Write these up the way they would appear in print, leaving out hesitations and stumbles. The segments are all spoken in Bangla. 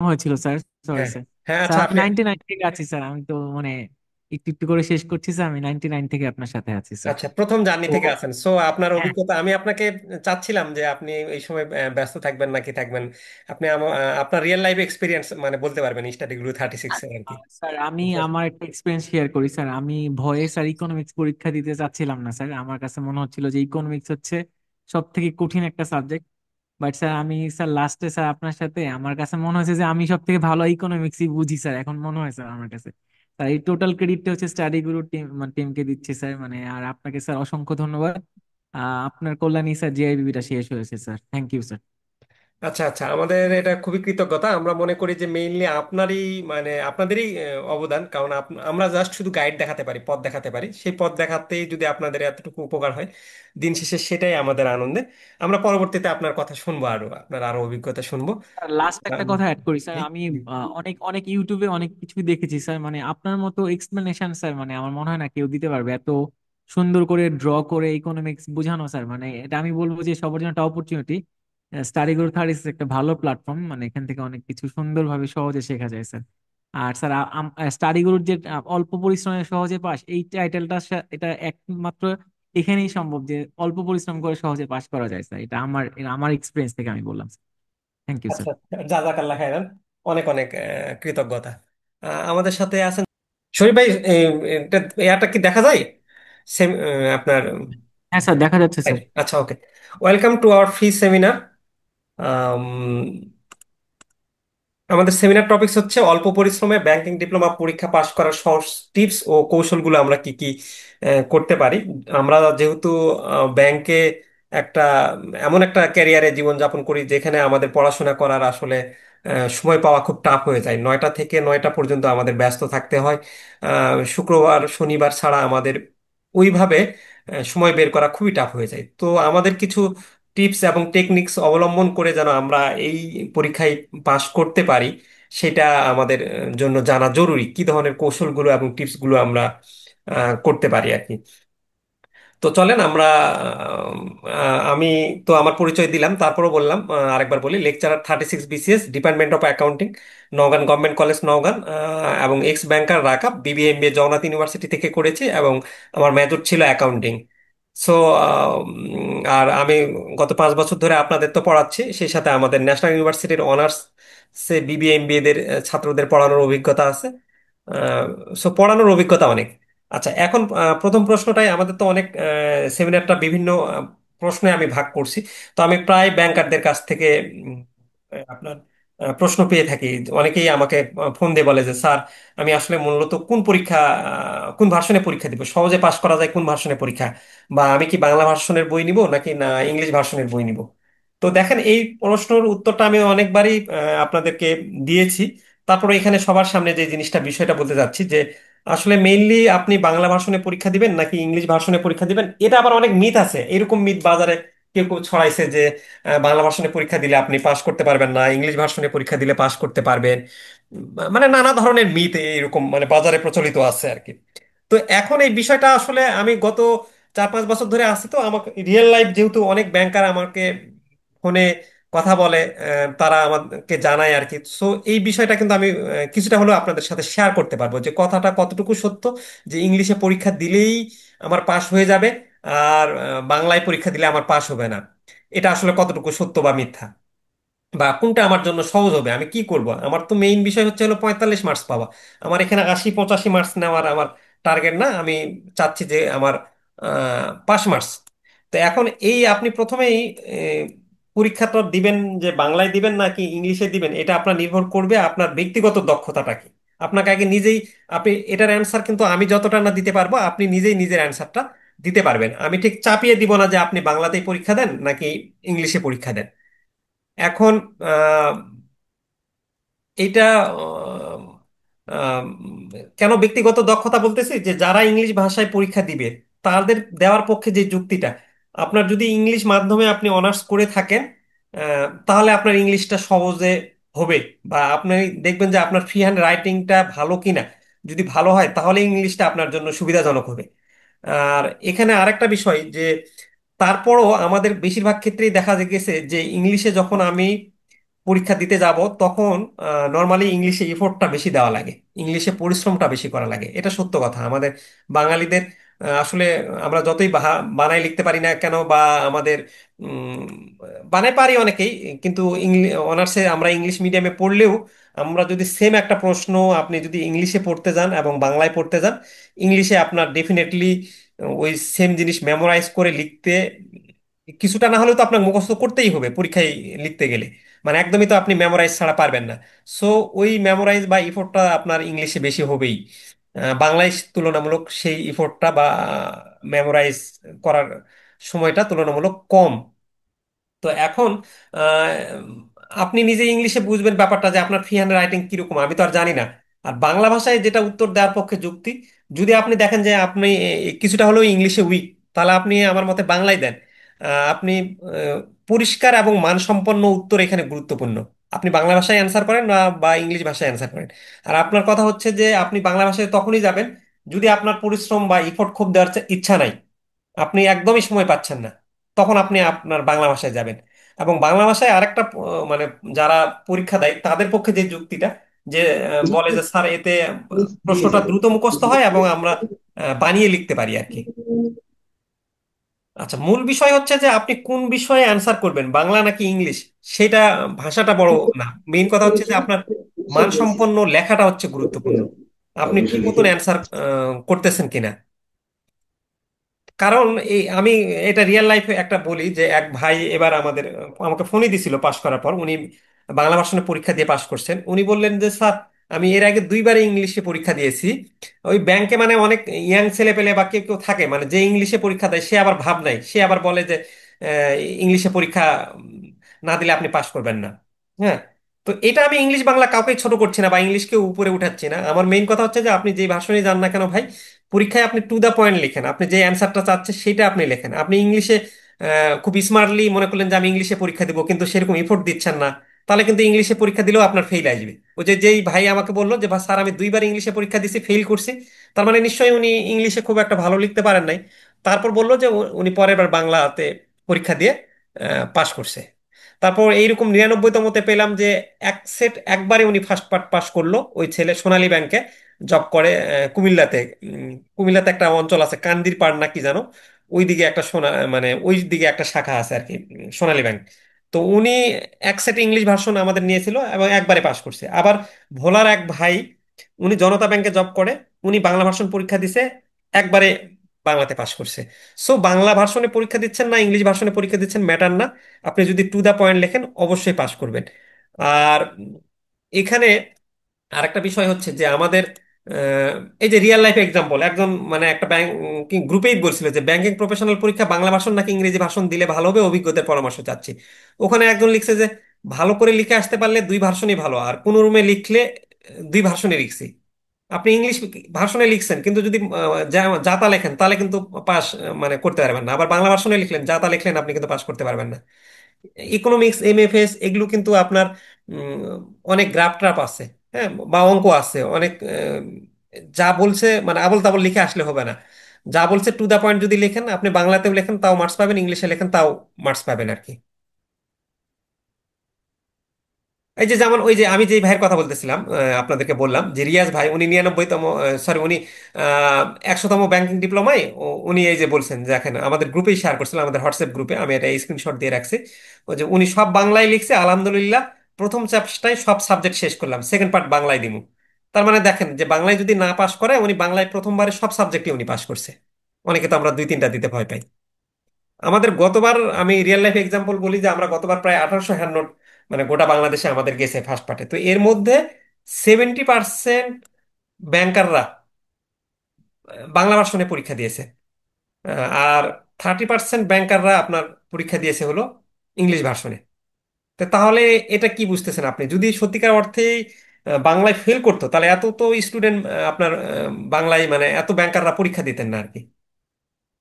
হয়েছিল স্যার। সরি হ্যাঁ স্যার। হ্যাঁ, স্যার আচ্ছা আমি আপনি, 99 থেকে আছি স্যার। আমি তো মানে একটু একটু করে শেষ করছি স্যার। আমি 99 থেকে আপনার সাথে আছি স্যার। আচ্ছা প্রথম জার্নি তো থেকে আছেন, সো আপনার হ্যাঁ। অভিজ্ঞতা, আমি আপনাকে চাচ্ছিলাম যে আপনি এই সময় ব্যস্ত থাকবেন নাকি থাকবেন, আপনি আপনার রিয়েল লাইফ এক্সপিরিয়েন্স মানে বলতে পারবেন স্টাডি গ্রুপ 36 এর আর কি। স্যার আমি আমার একটা এক্সপিরিয়েন্স শেয়ার করি স্যার। আমি ভয়ে স্যার ইকোনমিক্স পরীক্ষা দিতে চাচ্ছিলাম না স্যার। আমার কাছে মনে হচ্ছিল যে ইকোনমিক্স হচ্ছে সব থেকে কঠিন একটা সাবজেক্ট। বাট স্যার আমি স্যার লাস্টে স্যার আপনার সাথে আমার কাছে মনে হয়েছে যে আমি সব থেকে ভালো ইকোনমিক্সই বুঝি স্যার। এখন মনে হয় স্যার আমার কাছে। স্যার এই টোটাল ক্রেডিটটা হচ্ছে স্টাডি গ্রুপ টিম মানে টিমকে দিচ্ছে স্যার। মানে আর আপনাকে স্যার অসংখ্য ধন্যবাদ। আপনার কল্যাণী স্যার জিআইবিটা শেষ হয়েছে স্যার। Thank you sir. আচ্ছা আচ্ছা, আমাদের এটা খুবই কৃতজ্ঞতা। আমরা মনে করি যে মেইনলি আপনারই মানে আপনাদেরই অবদান, কারণ আমরা জাস্ট শুধু গাইড দেখাতে পারি, পথ দেখাতে পারি, সেই পথ দেখাতেই যদি আপনাদের এতটুকু উপকার হয়, দিন শেষে সেটাই আমাদের আনন্দে। আমরা পরবর্তীতে আপনার কথা শুনবো, আরো আপনার আরো অভিজ্ঞতা শুনবো। লাস্ট একটা আম, কথা অ্যাড করি স্যার। জি, আমি জি। অনেক অনেক ইউটিউবে অনেক কিছু দেখেছি স্যার। মানে আপনার মতো এক্সপ্লেনেশন স্যার মানে আমার মনে হয় না কেউ দিতে পারবে এত সুন্দর করে ড্র করে ইকোনমিক্স বোঝানো স্যার। মানে এটা আমি বলবো যে সবার জন্য একটা অপরচুনিটি। স্টাডি গ্রুপ থার্ড ইস একটা ভালো প্ল্যাটফর্ম। মানে এখান থেকে অনেক কিছু সুন্দরভাবে সহজে শেখা যায় স্যার। আর স্যার স্টাডি গ্রুপ যে অল্প পরিশ্রমে সহজে পাস এই টাইটেলটা এটা একমাত্র এখানেই সম্ভব যে অল্প পরিশ্রম করে সহজে পাস করা যায় স্যার। এটা আমার এক্সপিরিয়েন্স থেকে আমি বললাম। Thank you sir. আচ্ছা, জাজাকাল্লাহ খাইরান, অনেক অনেক কৃতজ্ঞতা। আমাদের সাথে আছেন শরীফ ভাই। এটা ইয়াটা কি দেখা যায়? সেম আপনার, হ্যাঁ স্যার দেখা যাচ্ছে স্যার। আচ্ছা okay. Welcome to our free seminar. আমাদের সেমিনার টপিকস হচ্ছে অল্প পরিশ্রমে ব্যাংকিং ডিপ্লোমা পরীক্ষা পাশ করার সহজ টিপস ও কৌশলগুলো আমরা কি কি করতে পারি। আমরা যেহেতু ব্যাংকে একটা এমন একটা ক্যারিয়ারে জীবনযাপন করি যেখানে আমাদের পড়াশোনা করার আসলে সময় পাওয়া খুব টাফ হয়ে যায়, 9টা থেকে 9টা পর্যন্ত আমাদের ব্যস্ত থাকতে হয়। শুক্রবার শনিবার ছাড়া আমাদের ওইভাবে সময় বের করা খুবই টাফ হয়ে যায়। তো আমাদের কিছু টিপস এবং টেকনিক্স অবলম্বন করে যেন আমরা এই পরীক্ষায় পাশ করতে পারি, সেটা আমাদের জন্য জানা জরুরি। কি ধরনের কৌশলগুলো এবং টিপসগুলো আমরা করতে পারি আর কি। তো চলেন আমরা আমি তো আমার পরিচয় দিলাম, তারপরও বললাম, আরেকবার বলি, lecturer 36 BCS, department of accounting, Naogaon government college Naogaon, এবং এক্স ব্যাংকার রাকাব, বিবিএমবিএ জগন্নাথ ইউনিভার্সিটি থেকে করেছি, এবং আমার মেজর ছিল অ্যাকাউন্টিং। সো আর আমি গত 5 বছর ধরে আপনাদের তো পড়াচ্ছি, সেই সাথে আমাদের ন্যাশনাল ইউনিভার্সিটির অনার্স সে বিবিএমবিএ দের ছাত্রদের পড়ানোর অভিজ্ঞতা আছে। সো পড়ানোর অভিজ্ঞতা অনেক। আচ্ছা এখন প্রথম প্রশ্নটাই, আমাদের তো অনেক সেমিনারটা বিভিন্ন প্রশ্নে আমি ভাগ করছি। তো আমি প্রায় ব্যাংকারদের কাছ থেকে উম, আপনার প্রশ্ন পেয়ে থাকি। অনেকেই আমাকে ফোন দিয়ে বলে যে স্যার, আমি আসলে মূলত কোন পরীক্ষা, কোন ভার্সনে পরীক্ষা দিব, সহজে পাশ করা যায় কোন ভার্সনে পরীক্ষা, বা আমি কি বাংলা ভার্সনের বই নিব নাকি না ইংলিশ ভার্সনের বই নিব। তো দেখেন, এই প্রশ্নের উত্তরটা আমি অনেকবারই আপনাদেরকে দিয়েছি। তারপরে এখানে সবার সামনে যে জিনিসটা বিষয়টা বলতে যাচ্ছি যে আসলে মেইনলি আপনি বাংলা ভার্সনে পরীক্ষা দিবেন নাকি ইংলিশ ভার্সনে পরীক্ষা দিবেন, এটা আবার অনেক মিথ আছে, এরকম মিথ বাজারে কেউ কেউ ছড়াইছে যে বাংলা ভার্সনে পরীক্ষা দিলে আপনি পাশ করতে পারবেন না, ইংলিশ ভার্সনে পরীক্ষা দিলে পাশ করতে পারবেন। মানে নানা ধরনের মিথ এরকম মানে বাজারে প্রচলিত আছে আর কি। তো এখন এই বিষয়টা আসলে আমি গত 4-5 বছর ধরে আছি, তো আমাকে রিয়েল লাইফ যেহেতু অনেক ব্যাংকার আমাকে ফোনে কথা বলে, তারা আমাকে জানায় আর কি। সো এই বিষয়টা কিন্তু আমি কিছুটা হলেও আপনাদের সাথে শেয়ার করতে পারবো যে কথাটা কতটুকু সত্য, যে ইংলিশে পরীক্ষা দিলেই আমার পাস হয়ে যাবে, আর বাংলায় পরীক্ষা দিলে আমার পাস হবে না। এটা আসলে কতটুকু সত্য বা মিথ্যা, বা কোনটা আমার জন্য সহজ হবে, আমি কি করব। আমার তো মেইন বিষয় হচ্ছে হলো 45 মার্কস পাওয়া। আমার এখানে 80-85 মার্কস নেওয়ার আমার টার্গেট না, আমি চাচ্ছি যে আমার 5 মার্কস। তো এখন এই আপনি প্রথমেই পরীক্ষাটা দিবেন যে বাংলায় দিবেন নাকি ইংলিশে দিবেন, এটা আপনার নির্ভর করবে আপনার ব্যক্তিগত দক্ষতাটা কি। আপনাকে আগে নিজেই, আপনি এটার অ্যান্সার কিন্তু আমি যতটা না দিতে পারবো, আপনি নিজেই নিজের অ্যান্সারটা দিতে পারবেন। আমি ঠিক চাপিয়ে দিব না যে আপনি বাংলাতেই পরীক্ষা দেন নাকি ইংলিশে পরীক্ষা দেন। এখন আহ, এটা আহ, আহ, কেন ব্যক্তিগত দক্ষতা বলতেছি, যে যারা ইংলিশ ভাষায় পরীক্ষা দিবে তাদের দেওয়ার পক্ষে যে যুক্তিটা, আপনার যদি ইংলিশ মাধ্যমে আপনি অনার্স করে থাকেন, তাহলে আপনার ইংলিশটা সহজে হবে, বা আপনি দেখবেন যে আপনার ফ্রি হ্যান্ড রাইটিংটা ভালো কিনা। যদি ভালো হয় তাহলে ইংলিশটা আপনার জন্য সুবিধাজনক হবে। আর এখানে আরেকটা বিষয় যে তারপরও আমাদের বেশিরভাগ ক্ষেত্রেই দেখা গেছে যে ইংলিশে যখন আমি পরীক্ষা দিতে যাব তখন নর্মালি ইংলিশে এফোর্টটা বেশি দেওয়া লাগে, ইংলিশে পরিশ্রমটা বেশি করা লাগে, এটা সত্য কথা। আমাদের বাঙালিদের আসলে আমরা যতই বানাই লিখতে পারি না কেন, বা আমাদের উম, বানাই পারি অনেকেই, কিন্তু অনার্সে আমরা ইংলিশ মিডিয়ামে পড়লেও আমরা যদি সেম একটা প্রশ্ন আপনি যদি ইংলিশে পড়তে যান এবং বাংলায় পড়তে যান, ইংলিশে আপনার ডেফিনেটলি ওই সেম জিনিস মেমোরাইজ করে লিখতে কিছুটা না হলেও তো আপনার মুখস্থ করতেই হবে পরীক্ষায় লিখতে গেলে। মানে একদমই তো আপনি মেমোরাইজ ছাড়া পারবেন না। সো ওই মেমোরাইজ বা ইফোর্টটা আপনার ইংলিশে বেশি হবেই, বাংলায় তুলনামূলক সেই ইফোর্টটা বা মেমোরাইজ করার সময়টা তুলনামূলক কম। তো এখন আহ, আপনি নিজে ইংলিশে বুঝবেন ব্যাপারটা যে আপনার ফ্রি হ্যান্ড রাইটিং কিরকম, আমি তো আর জানি না। আর বাংলা ভাষায় যেটা উত্তর দেওয়ার পক্ষে যুক্তি, যদি আপনি দেখেন যে আপনি কিছুটা হলেও ইংলিশে উইক, তাহলে আপনি আমার মতে বাংলায় দেন। আপনি আহ, পরিষ্কার এবং মানসম্পন্ন উত্তর এখানে গুরুত্বপূর্ণ। আপনি বাংলা ভাষায় অ্যান্সার করেন না বা ইংলিশ ভাষায় অ্যান্সার করেন। আর আপনার কথা হচ্ছে যে আপনি বাংলা ভাষায় তখনই যাবেন যদি আপনার পরিশ্রম বা ইফোর্ট খুব দেওয়ার ইচ্ছা নাই, আপনি একদমই সময় পাচ্ছেন না, তখন আপনি আপনার বাংলা ভাষায় যাবেন। এবং বাংলা ভাষায় আরেকটা মানে যারা পরীক্ষা দেয় তাদের পক্ষে যে যুক্তিটা, যে বলে যে স্যার এতে প্রশ্নটা দ্রুত মুখস্থ হয় এবং আমরা বানিয়ে লিখতে পারি আর কি। আচ্ছা, মূল বিষয় হচ্ছে যে আপনি কোন বিষয়ে অ্যান্সার করবেন, বাংলা নাকি ইংলিশ, সেটা ভাষাটা বড় না। মেইন কথা হচ্ছে যে আপনার মানসম্পন্ন লেখাটা হচ্ছে গুরুত্বপূর্ণ, আপনি ঠিক মতন অ্যান্সার করতেছেন কিনা। কারণ এই আমি এটা রিয়েল লাইফে একটা বলি যে এক ভাই এবার আমাকে ফোনই দিছিল পাশ করার পর, উনি বাংলা ভার্সনে পরীক্ষা দিয়ে পাশ করছেন। উনি বললেন যে স্যার আমি এর আগে দুইবার ইংলিশে পরীক্ষা দিয়েছি। ওই ব্যাংকে মানে অনেক ইয়াং ছেলে পেলে বা কেউ কেউ থাকে মানে যে ইংলিশে পরীক্ষা দেয় সে আবার ভাব নাই, সে আবার বলে যে ইংলিশে পরীক্ষা না দিলে আপনি পাশ করবেন না। হ্যাঁ, তো এটা আমি ইংলিশ বাংলা কাউকে ছোট করছি না বা ইংলিশকে উপরে উঠাচ্ছি না। আমার মেইন কথা হচ্ছে যে আপনি যে ভাষণে যান না কেন ভাই, পরীক্ষায় আপনি টু দা পয়েন্ট লিখেন, আপনি যে অ্যান্সারটা চাচ্ছেন সেটা আপনি লেখেন। আপনি ইংলিশে খুব স্মার্টলি মনে করলেন যে আমি ইংলিশে পরীক্ষা দিব কিন্তু সেরকম এফোর্ট দিচ্ছেন না, তাহলে কিন্তু ইংলিশে পরীক্ষা দিলেও আপনার ফেল আসবে। ওই যে যেই ভাই আমাকে বললো যে স্যার আমি দুইবার ইংলিশে পরীক্ষা দিছি ফেল করছি, তার মানে নিশ্চয়ই উনি ইংলিশে খুব একটা ভালো লিখতে পারেন নাই। তারপর বললো যে উনি পরের বার বাংলাতে পরীক্ষা দিয়ে পাশ করছে। তারপর এইরকম 99তমতে পেলাম যে এক সেট একবারে উনি ফার্স্ট পার্ট পাশ করলো। ওই ছেলে সোনালী ব্যাংকে জব করে কুমিল্লাতে। কুমিল্লাতে একটা অঞ্চল আছে কান্দির পাড় না কি জানো, ওই দিকে একটা মানে ওই দিকে একটা শাখা আছে আর কি, সোনালী ব্যাংক। তো উনি এক সেট ইংলিশ ভার্সন আমাদের নিয়েছিল এবং একবারে পাশ করছে। আবার ভোলার এক ভাই, উনি জনতা ব্যাংকে জব করে, উনি বাংলা ভার্সন পরীক্ষা দিছে, একবারে বাংলাতে পাশ করছে। সো বাংলা ভার্সনে পরীক্ষা দিচ্ছেন না ইংলিশ ভার্সনে পরীক্ষা দিচ্ছেন ম্যাটার না, আপনি যদি টু দা পয়েন্ট লেখেন অবশ্যই পাশ করবেন। আর এখানে আরেকটা বিষয় হচ্ছে যে আমাদের আহ, এই যে রিয়েল লাইফ এক্সাম্পল, একজন মানে একটা ব্যাংকিং গ্রুপেই বলছিল যে ব্যাংকিং প্রফেশনাল পরীক্ষা বাংলা ভাষণ নাকি ইংরেজি ভাষণ দিলে ভালো হবে, অভিজ্ঞতার পরামর্শ চাচ্ছি। ওখানে একজন লিখছে যে ভালো করে লিখে আসতে পারলে দুই ভার্সনই ভালো, আর কোন রুমে লিখলে দুই ভার্সনে লিখছি। আপনি ইংলিশ ভার্সনে লিখছেন কিন্তু যদি যা যা তা লেখেন তাহলে কিন্তু পাস মানে করতে পারবেন না, আবার বাংলা ভার্সনে লিখলেন যা তা লিখলেন আপনি কিন্তু পাস করতে পারবেন না। ইকোনমিক্স এমএফএস এগুলো কিন্তু আপনার উম, অনেক গ্রাফ ট্রাফ আছে, হ্যাঁ, বা অঙ্ক আছে অনেক, যা বলছে মানে আবল তাবল লিখে আসলে হবে না। যা বলছে টু দা পয়েন্ট যদি লেখেন, আপনি বাংলাতেও লেখেন তাও মার্কস পাবেন, ইংলিশে লেখেন তাও মার্কস পাবেন আর কি। এই যে যেমন ওই যে আমি যে ভাইয়ের কথা বলতেছিলাম, আপনাদেরকে বললাম যে রিয়াজ ভাই, উনি 99তম, সরি উনি 100তম ব্যাংকিং ডিপ্লোমায়, উনি এই যে বলছেন যে দেখেন আমাদের গ্রুপেই শেয়ার করছিলাম, আমাদের হোয়াটসঅ্যাপ গ্রুপে, আমি এটা স্ক্রিনশট দিয়ে রাখছি। ওই যে উনি সব বাংলায় লিখছে আলহামদুলিল্লাহ, প্রথম চ্যাপ্টারটাই সব সাবজেক্ট শেষ করলাম, সেকেন্ড পার্ট বাংলায় দিমু। তার মানে দেখেন যে বাংলায় যদি না পাশ করে, উনি বাংলায় প্রথমবারে সব সাবজেক্টে উনি পাশ করছে। অনেকে তো আমরা দুই তিনটা দিতে ভয় পাই। আমাদের গতবার আমি রিয়েল লাইফ এক্সাম্পল বলি যে আমরা গতবার প্রায় 1800 হ্যান্ড নোট মানে গোটা বাংলাদেশে আমাদের গেছে ফার্স্ট পার্টে। তো এর মধ্যে 70% ব্যাংকাররা বাংলা ভার্সনে পরীক্ষা দিয়েছে, আর 30% ব্যাংকাররা আপনার পরীক্ষা দিয়েছে হলো ইংলিশ ভার্সনে। তো তাহলে এটা কি বুঝতেছেন আপনি, যদি সত্যিকার অর্থেই বাংলায় ফেল করতো তাহলে এত তো স্টুডেন্ট আপনার বাংলায় মানে এত ব্যাংকাররা পরীক্ষা দিতেন না আর কি।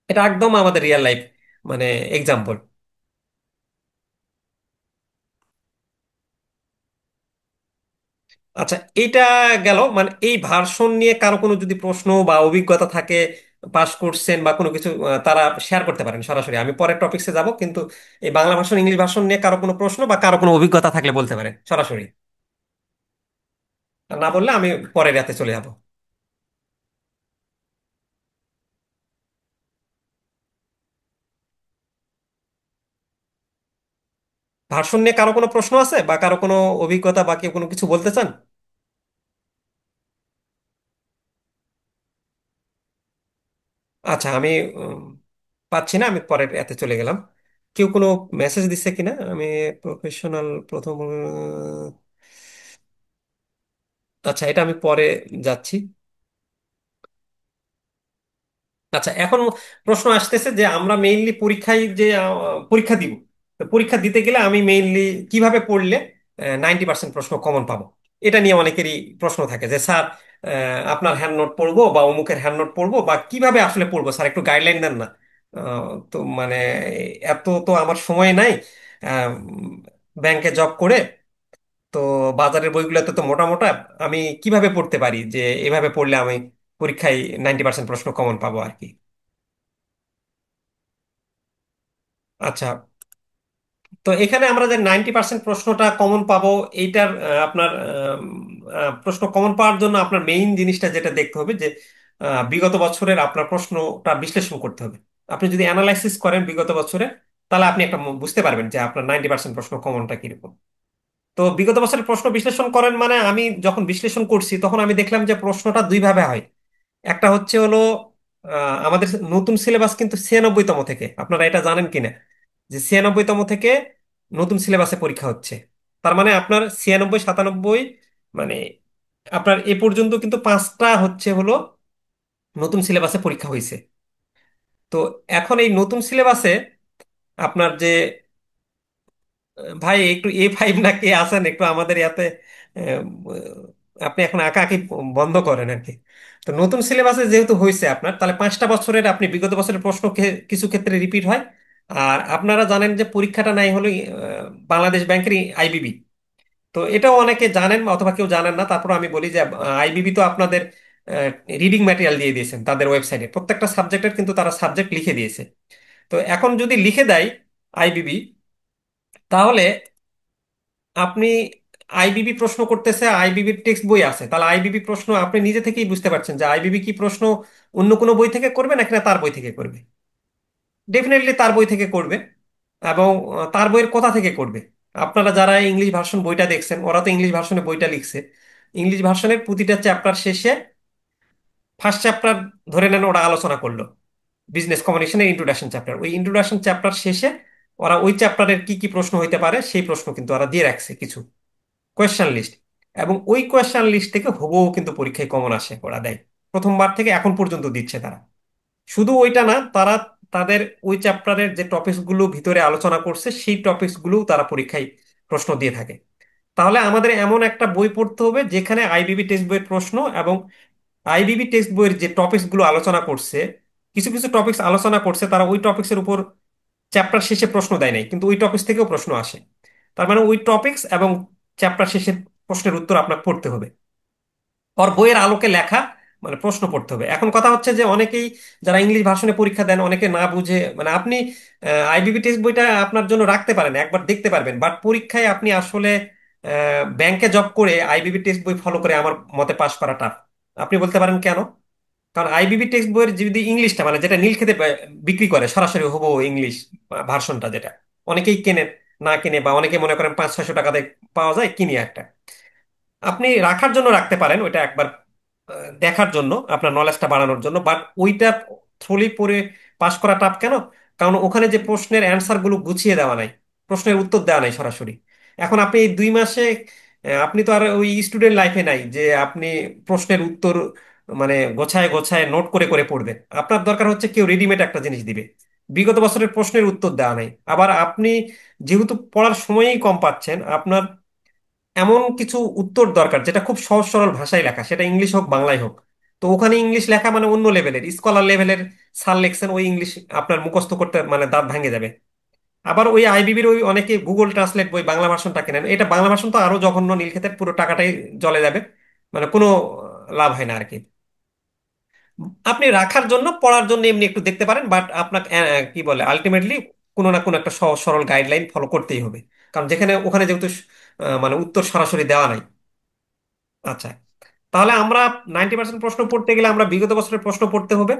এটা একদম আমাদের রিয়েল লাইফ মানে এক্সাম্পল। আচ্ছা, এইটা গেল মানে এই ভার্সন নিয়ে কারো কোনো যদি প্রশ্ন বা অভিজ্ঞতা থাকে, পাস করছেন বা কোনো কিছু তারা শেয়ার করতে পারেন সরাসরি। আমি পরের টপিক্সে যাব, কিন্তু এই বাংলা ভাষণ ইংলিশ ভাষণ নিয়ে কারো কোনো প্রশ্ন বা কারো কোনো অভিজ্ঞতা থাকলে বলতে পারেন সরাসরি। আর না বললে আমি পরের রাতে চলে যাব। ভার্সন নিয়ে কারো কোনো প্রশ্ন আছে বা কারো কোনো অভিজ্ঞতা বা কেউ কোনো কিছু বলতে চান? আচ্ছা, আমি উম, পাচ্ছি না, আমি পরের এতে চলে গেলাম। কেউ কোনো মেসেজ দিচ্ছে কিনা? আমি প্রফেশনাল প্রথম আচ্ছা, এটা আমি পরে যাচ্ছি। আচ্ছা, এখন প্রশ্ন আসতেছে যে আমরা মেইনলি পরীক্ষায় যে পরীক্ষা দিব, তো পরীক্ষা দিতে গেলে আমি মেইনলি কিভাবে পড়লে 90% প্রশ্ন কমন পাবো। এটা নিয়ে অনেকেরই প্রশ্ন থাকে যে স্যার, আপনার হ্যান্ড নোট পড়বো বা অমুকের হ্যান্ড নোট পড়বো বা কিভাবে আসলে পড়বো স্যার, একটু গাইডলাইন দেন না। তো মানে এত তো আমার সময় নাই। ব্যাংকে জব করে, তো বাজারের বইগুলোতে তো মোটা মোটা, আমি কিভাবে পড়তে পারি যে এভাবে পড়লে আমি পরীক্ষায় 90% প্রশ্ন কমন পাবো আর কি। আচ্ছা, তো এখানে আমরা যে 90% প্রশ্নটা কমন পাবো, এইটার আপনার প্রশ্ন কমন পাওয়ার জন্য আপনার মেইন জিনিসটা যেটা দেখতে হবে যে বিগত বছরের আপনার প্রশ্নটা বিশ্লেষণ করতে হবে। আপনি যদি অ্যানালাইসিস করেন বিগত বছরে, তাহলে আপনি একটা বুঝতে পারবেন যে আপনার 90% প্রশ্ন কমনটা কিরকম। তো বিগত বছরের প্রশ্ন বিশ্লেষণ করেন মানে, আমি যখন বিশ্লেষণ করছি তখন আমি দেখলাম যে প্রশ্নটা দুই ভাবে হয়। একটা হচ্ছে হলো আমাদের নতুন সিলেবাস কিন্তু 96তম থেকে, আপনারা এটা জানেন কিনা, যে 96তম থেকে নতুন সিলেবাসে পরীক্ষা হচ্ছে। তার মানে আপনার 96 97, মানে আপনার এ পর্যন্ত কিন্তু পাঁচটা হচ্ছে হলো নতুন সিলেবাসে পরীক্ষা হয়েছে। তো এখন এই নতুন সিলেবাসে আপনার যে ভাই একটু A5 না কে আছেন একটু আমাদের ইয়াতে, আপনি এখন আঁকা আঁকি বন্ধ করেন আর কি। তো নতুন সিলেবাসে যেহেতু হয়েছে আপনার, তাহলে 5টা বছরের আপনি বিগত বছরের প্রশ্ন কিছু ক্ষেত্রে রিপিট হয়। আর আপনারা জানেন যে পরীক্ষাটা নাই হলো বাংলাদেশ ব্যাংকের আইবিবি। তো এটাও অনেকে জানেন অথবা কেউ জানেন না, তারপর আমি বলি যে আইবিবি তো আপনাদের রিডিং ম্যাটেরিয়াল দিয়ে দিয়েছেন তাদের ওয়েবসাইটে, প্রত্যেকটা সাবজেক্টের কিন্তু তারা সাবজেক্ট লিখে দিয়েছে। তো এখন যদি লিখে দেয় আইবিবি, তাহলে আপনি আইবিবি প্রশ্ন করতেছে, আইবিবির টেক্সট বই আছে, তাহলে আইবিবি প্রশ্ন আপনি নিজে থেকেই বুঝতে পারছেন যে আইবিবি কি প্রশ্ন অন্য কোনো বই থেকে করবে নাকি না তার বই থেকে করবে। ডেফিনেটলি তার বই থেকে করবে। এবং তার বইয়ের কোথা থেকে করবে? আপনারা যারা ইংলিশ ভার্সন বইটা দেখছেন, ওরা তো ইংলিশ ভার্সনে বইটা লিখছে। ইংলিশ ভার্সনের প্রতিটা চ্যাপ্টার শেষে, ফার্স্ট চ্যাপ্টার ধরে নেন ওরা আলোচনা করলো, বিজনেস কমিউনিকেশনের ইন্ট্রোডাকশন চ্যাপ্টার, ওই ইন্ট্রোডাকশন চ্যাপ্টার শেষে ওরা ওই চ্যাপ্টারের কি কি প্রশ্ন হইতে পারে সেই প্রশ্ন কিন্তু ওরা দিয়ে রাখছে কিছু কোয়েশ্চেন লিস্ট। এবং ওই কোয়েশ্চেন লিস্ট থেকে হুবহু কিন্তু পরীক্ষায় কমন আসে, ওরা দেয়। প্রথমবার থেকে এখন পর্যন্ত দিচ্ছে তারা। শুধু ওইটা না, তারা তাদের ওই চ্যাপ্টারের যে টপিকস গুলো ভিতরে আলোচনা করছে সেই টপিকস গুলোও তারা পরীক্ষায় প্রশ্ন দিয়ে থাকে। তাহলে আমাদের এমন একটা বই পড়তে হবে যেখানে আইবিবি টেক্সট বইয়ের প্রশ্ন এবং আইবিবি টেক্সট বইয়ের যে টপিকস গুলো আলোচনা করছে, কিছু কিছু টপিকস আলোচনা করছে, তারা ওই টপিকসের উপর চ্যাপ্টার শেষে প্রশ্ন দেয় নাই, কিন্তু ওই টপিকস থেকেও প্রশ্ন আসে। তার মানে ওই টপিকস এবং চ্যাপ্টার শেষের প্রশ্নের উত্তর আপনাকে পড়তে হবে। ওর বইয়ের আলোকে লেখা, মানে প্রশ্ন পড়তে হবে। এখন কথা হচ্ছে যে অনেকেই যারা ইংলিশ ভার্সনে পরীক্ষা দেন, অনেকে না বুঝে, মানে আপনি আইবিবি টেক্সট বইটা আপনার জন্য রাখতে পারেন, একবার দেখতে পারবেন, বাট পরীক্ষায় আপনি আসলে ব্যাংকে জব করে আইবিবি টেক্সট বই ফলো করে আমার মতে পাশ করা টাফ। আপনি বলতে পারেন কেন? কারণ আইবিবি টেক্সট বইয়ের যদি ইংলিশটা, মানে যেটা নীলক্ষেতে বিক্রি করে সরাসরি হবো ইংলিশ ভার্সনটা, যেটা অনেকেই কেনে, না কিনে, বা অনেকে মনে করেন 500-600 টাকাতে পাওয়া যায়, কিনি একটা, আপনি রাখার জন্য রাখতে পারেন ওইটা একবার দেখার জন্য, আপনার নলেজটা বাড়ানোর জন্য। বাট ওইটা থ্রোলি পড়ে পাশ করা টাফ কেন? কারণ ওখানে যে প্রশ্নের অ্যান্সার গুলো গুছিয়ে দেওয়া নাই, প্রশ্নের উত্তর দেওয়া নাই সরাসরি। এখন আপনি এই 2 মাসে আপনি তো আর ওই স্টুডেন্ট লাইফে নাই যে আপনি প্রশ্নের উত্তর মানে গোছায় গোছায় নোট করে করে পড়বেন। আপনার দরকার হচ্ছে কেউ রেডিমেড একটা জিনিস দিবে। বিগত বছরের প্রশ্নের উত্তর দেওয়া নাই, আবার আপনি যেহেতু পড়ার সময়ই কম পাচ্ছেন, আপনার এমন কিছু উত্তর দরকার যেটা খুব সহজ সরল ভাষায় লেখা, সেটা ইংলিশ হোক বাংলায় হোক। তো ওখানে ইংলিশ লেখা মানে অন্য লেভেলের স্কলার লেভেলের স্যার লেখছেন, ওই ইংলিশ আপনার মুখস্থ করতে মানে দাঁত ভাঙে যাবে। আবার ওই আইবিবির ওই অনেকে গুগল ট্রান্সলেট বই বাংলা ভার্সনটা কেনেন, এটা বাংলা ভার্সন তো আরো জঘন্য, নীলক্ষেতের পুরো টাকাটাই জলে যাবে, মানে কোনো লাভ হয় না আর কি। আপনি রাখার জন্য, পড়ার জন্য এমনি একটু দেখতে পারেন, বাট আপনাকে কি বলে আলটিমেটলি কোনো না কোনো একটা সহজ সরল গাইডলাইন ফলো করতেই হবে, কারণ যেখানে ওখানে যেহেতু মানে উত্তর সরাসরি দেওয়া নাই। আচ্ছা, তাহলে আমরা 90% প্রশ্ন পড়তে গেলে আমরা বিগত বছরের প্রশ্ন পড়তে হবে,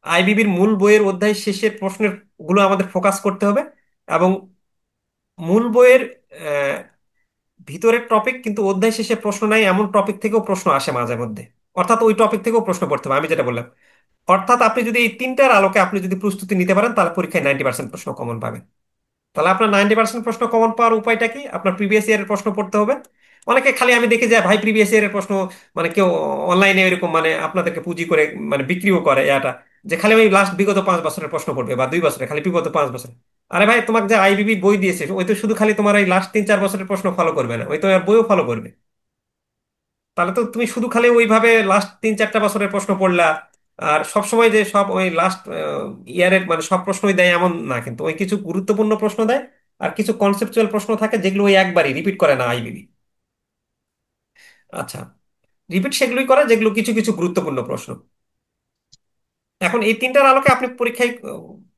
আইবিবির মূল বইয়ের অধ্যায় শেষের প্রশ্নের গুলো আমাদের ফোকাস করতে হবে, এবং মূল বইয়ের আহ, ভিতরের টপিক কিন্তু অধ্যায় শেষে প্রশ্ন নাই এমন টপিক থেকেও প্রশ্ন আসে মাঝে মধ্যে, অর্থাৎ ওই টপিক থেকেও প্রশ্ন পড়তে হবে আমি যেটা বললাম। অর্থাৎ আপনি যদি এই তিনটার আলোকে আপনি যদি প্রস্তুতি নিতে পারেন তাহলে পরীক্ষায় 90% প্রশ্ন কমন পাবেন। তাহলে আপনার 90% প্রশ্ন কমন পাওয়ার উপায়টা কি? আপনার প্রিভিয়াস ইয়ারের প্রশ্ন পড়তে হবে। অনেকে খালি আমি দেখি যে ভাই প্রিভিয়াস ইয়ারের প্রশ্ন, মানে কেউ অনলাইনে এরকম মানে আপনাদেরকে পুঁজি করে মানে বিক্রিও করে এটা, যে খালি ওই লাস্ট বিগত 5 বছরের প্রশ্ন পড়বে বা 2 বছরের, খালি বিগত 5 বছর। আরে ভাই, তোমাকে যে আইবিবি বই দিয়েছে ওই তো শুধু খালি তোমার এই লাস্ট 3-4 বছরের প্রশ্ন ফলো করবে না, ওই তো আর বইও ফলো করবে। তাহলে তো তুমি শুধু খালি ওইভাবে লাস্ট 3-4টা বছরের প্রশ্ন পড়লা, আর সব সময় যে সব ওই লাস্ট ইয়ারের মানে সব প্রশ্নই দেয় এমন না, কিন্তু ওই কিছু গুরুত্বপূর্ণ প্রশ্ন দেয়, আর কিছু কনসেপচুয়াল প্রশ্ন থাকে যেগুলো ওই একবারই রিপিট করে না আইবিবি। আচ্ছা, রিপিট সেগুলোই করে যেগুলো কিছু কিছু গুরুত্বপূর্ণ প্রশ্ন। এখন এই তিনটার আলোকে আপনি পরীক্ষায়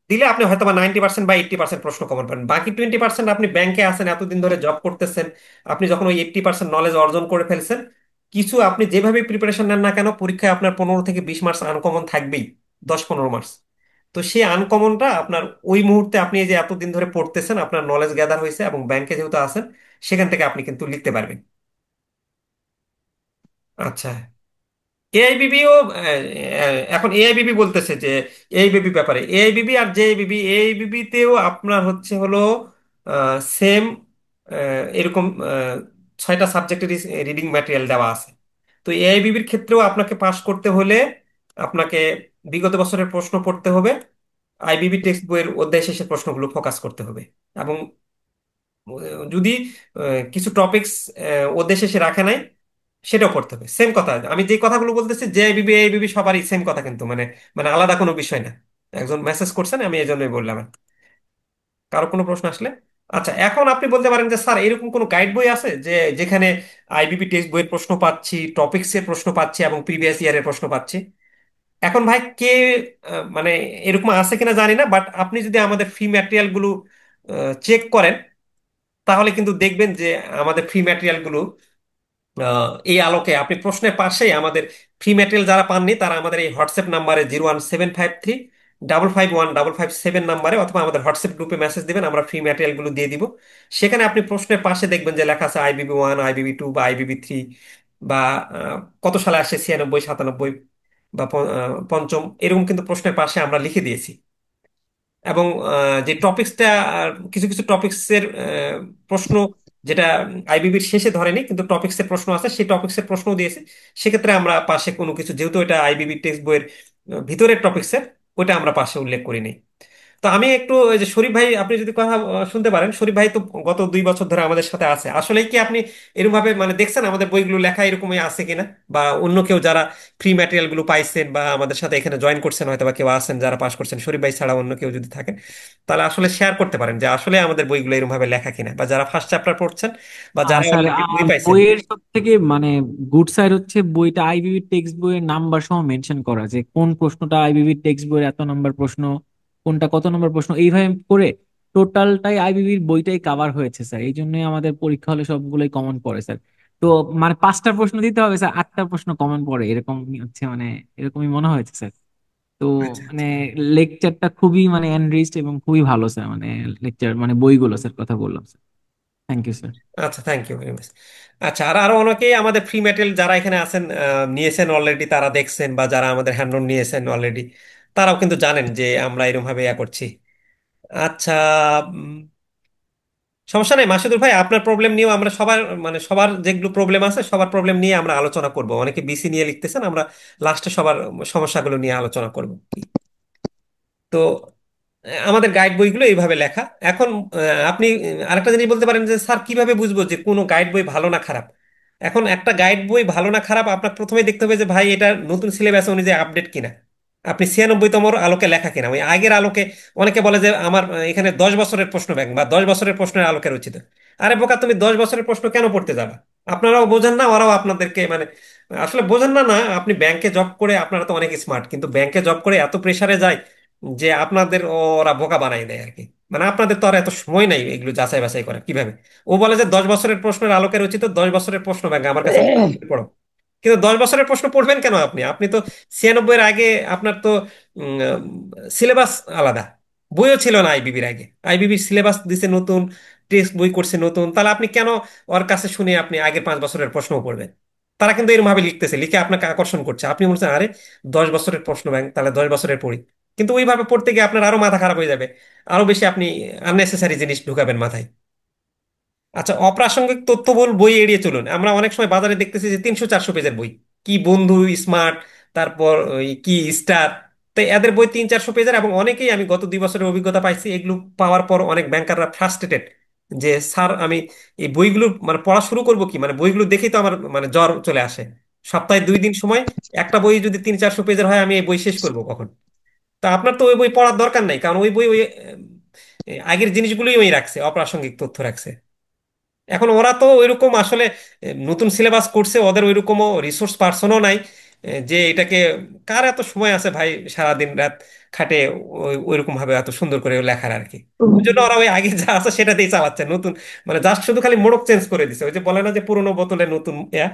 দিলে আপনি হয়তো বা 90% বা 80% প্রশ্ন কমন পাবেন। বাকি 20% আপনি ব্যাংকে আছেন, এতদিন ধরে জব করতেছেন, আপনি যখন ওই 80% নলেজ অর্জন করে ফেলছেন, কিছু আপনি যেভাবে প্রিপারেশন নেন না কেন পরীক্ষায় আপনার 15 থেকে 20 মার্কস আনকমন থাকবেই, 10-15 মার্কস। তো সেই আনকমনটা আপনার ওই মুহূর্তে আপনি এই যে এতদিন ধরে পড়তেছেন, আপনার নলেজ গ্যাদার হয়েছে এবং ব্যাংকে যেহেতু আছেন, সেখান থেকে আপনি কিন্তু লিখতে পারবেন। আচ্ছা, এআইবিবিও এখন এআইবিবি বলতেছে যে এআইবিবি ব্যাপারে, এআইবিবি আর জেআইবিবি, এআইবিবি তেও আপনার হচ্ছে হলো সেম এরকম 6টা সাবজেক্টের রিডিং ম্যাটেরিয়াল দেওয়া আছে। তো এআইবিবির ক্ষেত্রেও আপনাকে পাশ করতে হলে আপনাকে বিগত বছরের প্রশ্ন পড়তে হবে, আইবিবি টেক্সট বইয়ের অধ্যায় শেষের প্রশ্নগুলো ফোকাস করতে হবে, এবং যদি কিছু টপিকস ওদের শেষে রাখে নাই সেটাও পড়তে হবে। সেম কথা, আমি যে কথাগুলো বলতেছি যে বিবি এই বিবি সবারই সেম কথা, কিন্তু মানে মানে আলাদা কোনো বিষয় না। একজন মেসেজ করছেন, আমি এই জন্যই বললাম। কারো কোনো প্রশ্ন আসলে, আচ্ছা এখন আপনি বলতে পারেন যে স্যার এরকম কোনো গাইড বই আছে যে যেখানে আইবিবি টেক্সট বইয়ের প্রশ্ন পাচ্ছি, টপিকস এর প্রশ্ন পাচ্ছি এবং প্রিভিয়াস ইয়ারের প্রশ্ন পাচ্ছি? এখন ভাই কে মানে এরকম আছে কিনা জানি না, বাট আপনি যদি আমাদের ফ্রি ম্যাটেরিয়াল গুলো চেক করেন তাহলে কিন্তু দেখবেন যে আমাদের ফ্রি ম্যাটেরিয়াল গুলো এই আলোকে আপনি প্রশ্নের পাশেই আমাদের ফ্রি ম্যাটেরিয়াল যারা পাননি তারা আমাদের এই হোয়াটসঅ্যাপ নাম্বারে 01753 551 557 নাম্বারে অথবা আমাদের হোয়াটসঅ্যাপ গ্রুপে মেসেজ দিবেন, আমরা ফ্রি ম্যাটেরিয়াল গুলো দিয়ে দিব। সেখানে আপনি প্রশ্নের পাশে দেখবেন যে লেখা আছে আইবিবি 1, আইবিবি 2 বা আইবিবি 3, বা কত সালে আসে 96, 97 বা পঞ্চম, এরকম কিন্তু প্রশ্নের পাশে আমরা লিখে দিয়েছি। এবং যে টপিক্সটা, কিছু কিছু টপিক্সের প্রশ্ন যেটা আইবিবির শেষে ধরেনি কিন্তু টপিক্সের প্রশ্ন আছে, সেই টপিক্সের প্রশ্ন দিয়েছে। সেক্ষেত্রে আমরা পাশে কোনো কিছু, যেহেতু এটা আইবিবি টেক্সট বইয়ের ভিতরের টপিক্সের, ওটা আমরা পাশে উল্লেখ করিনি। তো আমি একটু ওই যে শরীফ ভাই, আপনি যদি কথা শুনতে পারেন, শরীফ ভাই তো গত 2 বছর ধরে আমাদের সাথে আছে, আসলে কি আপনি এরকম ভাবে মানে দেখছেন আমাদের বইগুলো লেখা এরকমই আছে কিনা, বা অন্য কেউ যারা ফ্রি ম্যাটেরিয়াল গুলো পাইছেন বা আমাদের সাথে এখানে জয়েন করছেন হয়তো বা কেউ আছেন যারা পাস করছেন, শরীফ ভাই ছাড়া অন্য কেউ যদি থাকে তাহলে আসলে শেয়ার করতে পারেন যে আসলে আমাদের বইগুলো এরকম ভাবে লেখা কিনা, বা যারা ফার্স্ট চ্যাপ্টার পড়ছেন বা যারা স্যার অলরেডি বই পাইছেন। বইয়ের সব থেকে মানে গুড সাইড হচ্ছে বইটা আইবিবি টেক্সট বইয়ের নাম্বার সহ মেনশন করা, যে কোন প্রশ্নটা আইবিবি টেক্সট বইয়ের এত নাম্বার প্রশ্ন, কোনটা কত নম্বর প্রশ্ন, এইভাবে করে টোটালটাই আইবিবির বইটাই কাভার হয়েছে স্যার। এই জন্যই আমাদের পরীক্ষা হলে সবগুলোই কমন পড়ে স্যার। তো মানে 5টা প্রশ্ন দিতে হবে স্যার, 8টা প্রশ্ন কমন পড়ে এরকম হচ্ছে, মানে এরকমই মনে হয়েছে স্যার। তো আচ্ছা মানে লেকচারটা খুবই মানে এনরিচড এবং খুবই ভালো স্যার, মানে লেকচার মানে বইগুলো স্যার, কথা বললাম স্যার। Thank you sir. আচ্ছা, থ্যাংক ইউ ভেরি মাচ। আচ্ছা, আর আরো অনেকেই আমাদের ফ্রি ম্যাটেরিয়াল যারা এখানে আছেন নিয়েছেন অলরেডি, তারা দেখছেন, বা যারা আমাদের হ্যান্ড নিয়েছেন অলরেডি, তারাও কিন্তু জানেন যে আমরা এরকম ভাবে ইয়া করছি। আচ্ছা, উম, সমস্যা নেই মাসুদুর ভাই, আপনার প্রবলেম নিয়েও আমরা সবার মানে সবার যেগুলো প্রবলেম আছে সবার প্রবলেম নিয়ে আমরা আলোচনা করব। অনেকে বিসি নিয়ে লিখতেছেন, আমরা লাস্টে সবার সমস্যাগুলো নিয়ে আলোচনা করব। তো আমাদের গাইড বইগুলো এইভাবে লেখা। এখন আপনি আরেকটা জিনিস বলতে পারেন যে স্যার কিভাবে বুঝবো যে কোনো গাইড বই ভালো না খারাপ? এখন একটা গাইড বই ভালো না খারাপ আপনার প্রথমে দেখতে হবে যে ভাই এটা নতুন সিলেবাস অনুযায়ী আপডেট কিনা। আপনি 96তম আলোকে লেখা কিনা, ওই আগের আলোকে। অনেকে বলে যে আমার এখানে 10 বছরের প্রশ্ন ব্যাংক বা 10 বছরের প্রশ্নের আলোকে রচিত। আরে বোকা, তুমি 10 বছরের প্রশ্ন কেন পড়তে যাবা? আপনারাও বোঝেন না, ওরাও আপনাদেরকে মানে আসলে বোঝেন না। না, আপনি ব্যাংকে জব করে আপনারা তো অনেক স্মার্ট, কিন্তু ব্যাংকে জব করে এত প্রেসারে যায় যে আপনাদের ওরা বোকা বানাই দেয় আর কি। মানে আপনাদের তো আর এত সময় নাই এগুলো যাচাই বাছাই করা কিভাবে। ও বলে যে 10 বছরের প্রশ্নের আলোকে রচিত 10 বছরের প্রশ্ন ব্যাংক আমার কাছে পড়ো। কিন্তু 10 বছরের প্রশ্ন পড়বেন কেন আপনি? আপনি তো 96-এর আগে আপনার তো সিলেবাস আলাদা, বইও ছিল না আইবিবির আগে। আইবিবির সিলেবাস দিছে নতুন, টেক্সট বই করছে নতুন, তাহলে আপনি কেন ওর কাছে শুনে আপনি আগের 5 বছরের প্রশ্ন পড়বেন? তারা কিন্তু এরকম ভাবে লিখতেছে, লিখে আপনাকে আকর্ষণ করছে, আপনি বলছেন আরে 10 বছরের প্রশ্ন ব্যাংক, তাহলে 10 বছরের পড়ি। কিন্তু ওইভাবে পড়তে গিয়ে আপনার আরো মাথা খারাপ হয়ে যাবে, আরো বেশি আপনি আননেসেসারি জিনিস ঢুকাবেন মাথায়। আচ্ছা, অপ্রাসঙ্গিক তথ্যবহুল বই এড়িয়ে চলুন। আমরা অনেক সময় বাজারে দেখতেছি যে 300-400 পেজের বই, কি বন্ধু, স্মার্ট, তারপর ওই কি স্টার, তো এদের বই 300-400 পেজের। এবং অনেকেই, আমি গত 2 বছরের অভিজ্ঞতা পাইছি, এগুলো পাওয়ার পর অনেক ব্যাংকাররা ফ্রাস্ট্রেটেড যে স্যার আমি এই বইগুলো মানে পড়া শুরু করবো কি, মানে বইগুলো দেখেই তো আমার মানে জ্বর চলে আসে। সপ্তাহে 2 দিন সময়, একটা বই যদি 300-400 পেজের হয়, আমি এই বই শেষ করবো কখন? তা আপনার তো ওই বই পড়ার দরকার নাই, কারণ ওই বই ওই আগের জিনিসগুলোই ওই রাখছে, অপ্রাসঙ্গিক তথ্য রাখছে। এখন ওরা তো ওইরকম আসলে নতুন সিলেবাস করছে, ওদের ওইরকমও রিসোর্স পার্সনও নাই যে এটাকে, কার এত সময় আছে ভাই সারাদিন রাত খাটে ওইরকম ভাবে এত সুন্দর করে লেখার আর কি। ওই জন্য ওরা ওই আগে যা আছে সেটা দিয়ে চালাচ্ছে, নতুন মানে জাস্ট শুধু খালি মোড়ক চেঞ্জ করে দিছে, ওই যে বলে না যে পুরোনো বোতলে নতুন ইয়া।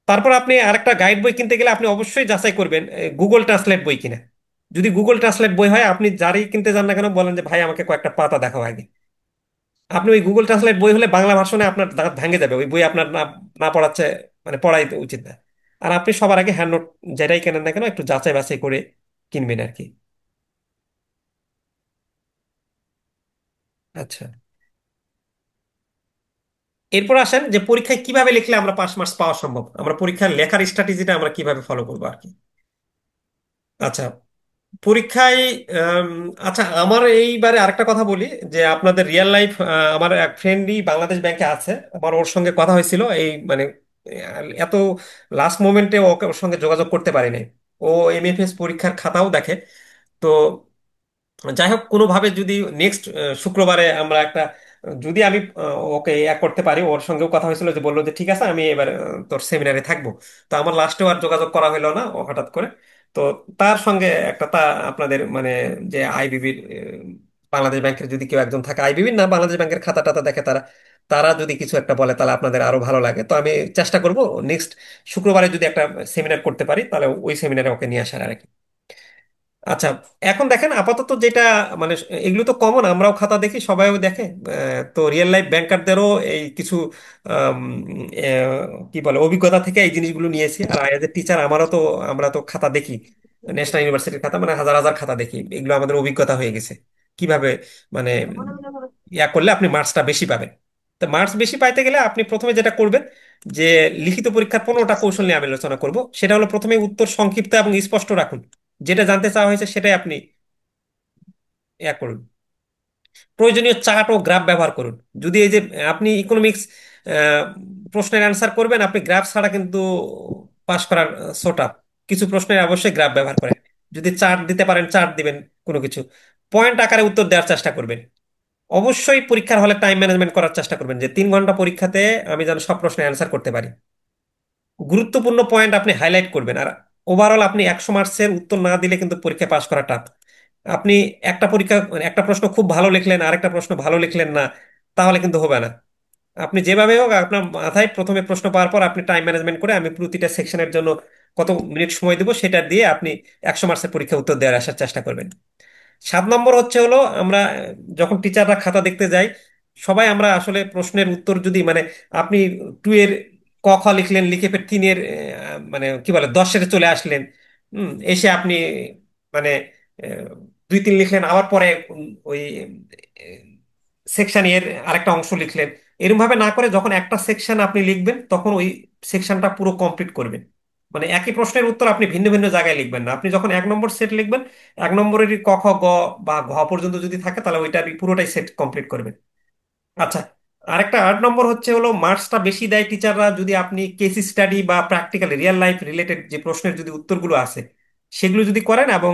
তারপর আপনি আরেকটা গাইড বই কিনতে গেলে আপনি অবশ্যই যাচাই করবেন গুগল ট্রান্সলেট বই কিনা। যদি গুগল ট্রান্সলেট বই হয়, আপনি যারই কিনতে যান না কেন বলেন যে ভাই আমাকে কয়েকটা পাতা দেখাও আগে। আপনি ওই গুগল ট্রান্সলেট বই হলে বাংলা ভার্সনে আপনার দাঁত ভেঙে যাবে, ওই বই আপনার না না পড়াচ্ছে, মানে পড়াইতে উচিত না। আর আপনি সবার আগে হ্যান্ড নোট যেটাই কেনেন না কেন একটু যাচাই বাছাই করে কিনবেন আর কি। আচ্ছা, এরপর আসেন যে পরীক্ষায় কিভাবে লিখলে আমরা পাস মার্কস পাওয়া সম্ভব, আমরা পরীক্ষার লেখার স্ট্র্যাটেজিটা আমরা কিভাবে ফলো করবো আর কি। আচ্ছা, পরীক্ষায় আম, আচ্ছা, আমার এইবারে আরেকটা কথা বলি যে আপনাদের রিয়েল লাইফ, আমার এক ফ্রেন্ডই বাংলাদেশ ব্যাংকে আছে। আমার ওর সঙ্গে কথা হয়েছিল এই মানে এত লাস্ট মোমেন্টে ওকে ওর সঙ্গে যোগাযোগ করতে পারি নাই। ও এমএফএস পরীক্ষার খাতাও দেখে। তো যাই হোক, কোনোভাবে যদি নেক্সট শুক্রবারে আমরা একটা, যদি আমি ওকে ইয়া করতে পারি, ওর সঙ্গেও কথা হয়েছিল যে বললো যে ঠিক আছে আমি এবার তোর সেমিনারে থাকবো। তো আমার লাস্টেও আর যোগাযোগ করা হলো না, ও হঠাৎ করে। তো তার সঙ্গে একটা আপনাদের মানে যে আইবিবির বাংলাদেশ ব্যাংকের যদি কেউ একজন থাকে, আইবিবির না বাংলাদেশ ব্যাংকের খাতা টাতা দেখে তারা, তারা যদি কিছু একটা বলে তাহলে আপনাদের আরো ভালো লাগে। তো আমি চেষ্টা করব নেক্সট শুক্রবারে যদি একটা সেমিনার করতে পারি, তাহলে ওই সেমিনারে ওকে নিয়ে আসার আর কি। আচ্ছা, এখন দেখেন আপাতত যেটা মানে এগুলো তো কমন, আমরাও খাতা দেখি, সবাইও দেখে। তো রিয়েল লাইফ ব্যাংকারদেরও এই কিছু আম, কি বলে অভিজ্ঞতা থেকে এই জিনিসগুলো নিয়েছি। আর এজ এ টিচার আমারও তো, আমরা তো খাতা দেখি, ন্যাশনাল ইউনিভার্সিটির খাতা, মানে হাজার হাজার খাতা দেখি, এগুলো আমাদের অভিজ্ঞতা হয়ে গেছে কিভাবে মানে ইয়া করলে আপনি মার্কসটা বেশি পাবেন। তো মার্কস বেশি পাইতে গেলে আপনি প্রথমে যেটা করবেন যে লিখিত পরীক্ষার 15টা কৌশল নিয়ে আমি আলোচনা করব। সেটা হলো, প্রথমে উত্তর সংক্ষিপ্ত এবং স্পষ্ট রাখুন, যেটা জানতে চাওয়া হয়েছে সেটাই আপনি ইয়া করুন। প্রয়োজনীয় চার্ট ও গ্রাফ ব্যবহার করুন। যদি এই যে আপনি ইকোনমিক্স প্রশ্নের অ্যান্সার করবেন, আপনি গ্রাফ ছাড়া কিন্তু পাশ করার সোটা। কিছু প্রশ্নের অবশ্যই গ্রাফ ব্যবহার করেন। যদি চার্ট দিতে পারেন চার্ট দিবেন, কোনো কিছু পয়েন্ট আকারে উত্তর দেওয়ার চেষ্টা করবেন। অবশ্যই পরীক্ষার হলে টাইম ম্যানেজমেন্ট করার চেষ্টা করবেন, যে 3 ঘন্টা পরীক্ষাতে আমি যেন সব প্রশ্নের অ্যান্সার করতে পারি। গুরুত্বপূর্ণ পয়েন্ট আপনি হাইলাইট করবেন। আর ওভারঅল আপনি 100 মার্কসের উত্তর না দিলে কিন্তু পরীক্ষায় পাশ করা টাফ। আপনি একটা পরীক্ষা মানে একটা প্রশ্ন খুব ভালো লিখলেন, আরেকটা প্রশ্ন ভালো লিখলেন না, তাহলে কিন্তু হবে না। আপনি যেভাবে হোক আপনার মাথায় প্রথমে প্রশ্ন পাওয়ার পর আপনি টাইম ম্যানেজমেন্ট করে আমি প্রতিটা সেকশনের জন্য কত মিনিট সময় দেবো সেটা দিয়ে আপনি 100 মার্কসের পরীক্ষা উত্তর দেওয়ার আসার চেষ্টা করবেন। 7 নম্বর হচ্ছে হলো, আমরা যখন টিচাররা খাতা দেখতে যাই, সবাই আমরা আসলে প্রশ্নের উত্তর যদি মানে আপনি 2 এর ক খ লিখলেন, লিখে ফের 3 এর মানে কি বলে 10-এর চলে আসলেন। এসে আপনি মানে 2-3 লিখলেন, আবার পরে ওই সেকশন এর আরেকটা অংশ লিখলেন। এরকম ভাবে না করে যখন একটা সেকশন আপনি লিখবেন তখন ওই সেকশনটা পুরো কমপ্লিট করবেন। মানে একই প্রশ্নের উত্তর আপনি ভিন্ন ভিন্ন জায়গায় লিখবেন না। আপনি যখন 1 নম্বর সেট লিখবেন, 1 নম্বরেরই ক খ গ বা ঘ পর্যন্ত যদি থাকে তাহলে ওইটার পুরোটাই সেট কমপ্লিট করবেন। আচ্ছা, আরেকটা 8 নম্বর হচ্ছে হলো, মার্কসটা বেশি দেয় টিচাররা যদি আপনি কেস স্টাডি বা প্র্যাকটিক্যাল রিয়েল লাইফ রিলেটেড যে প্রশ্নের যদি উত্তরগুলো আছে সেগুলো যদি করেন এবং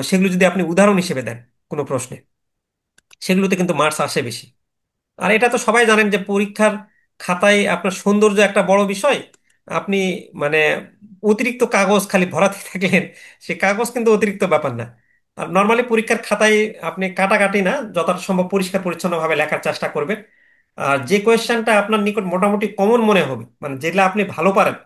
সেগুলো যদি আপনি উদাহরণ হিসেবে দেন কোনো প্রশ্নে, সেগুলোতে কিন্তু মার্কস আসে বেশি। আর এটা তো সবাই জানেন যে পরীক্ষার খাতায় আপনার সৌন্দর্য একটা বড় বিষয়। আপনি মানে অতিরিক্ত কাগজ খালি ভরাতে থাকলেন, সে কাগজ কিন্তু অতিরিক্ত ব্যাপার না। আর নর্মালি পরীক্ষার খাতায় আপনি কাটাকাটি না, যতটা সম্ভব পরিষ্কার পরিচ্ছন্ন ভাবে লেখার চেষ্টা করবেন। আর যে কোয়েশ্চেনটা আপনার নিকট মোটামুটি কমন মনে হবে, মানে যেগুলো আপনি ভালো পারেন,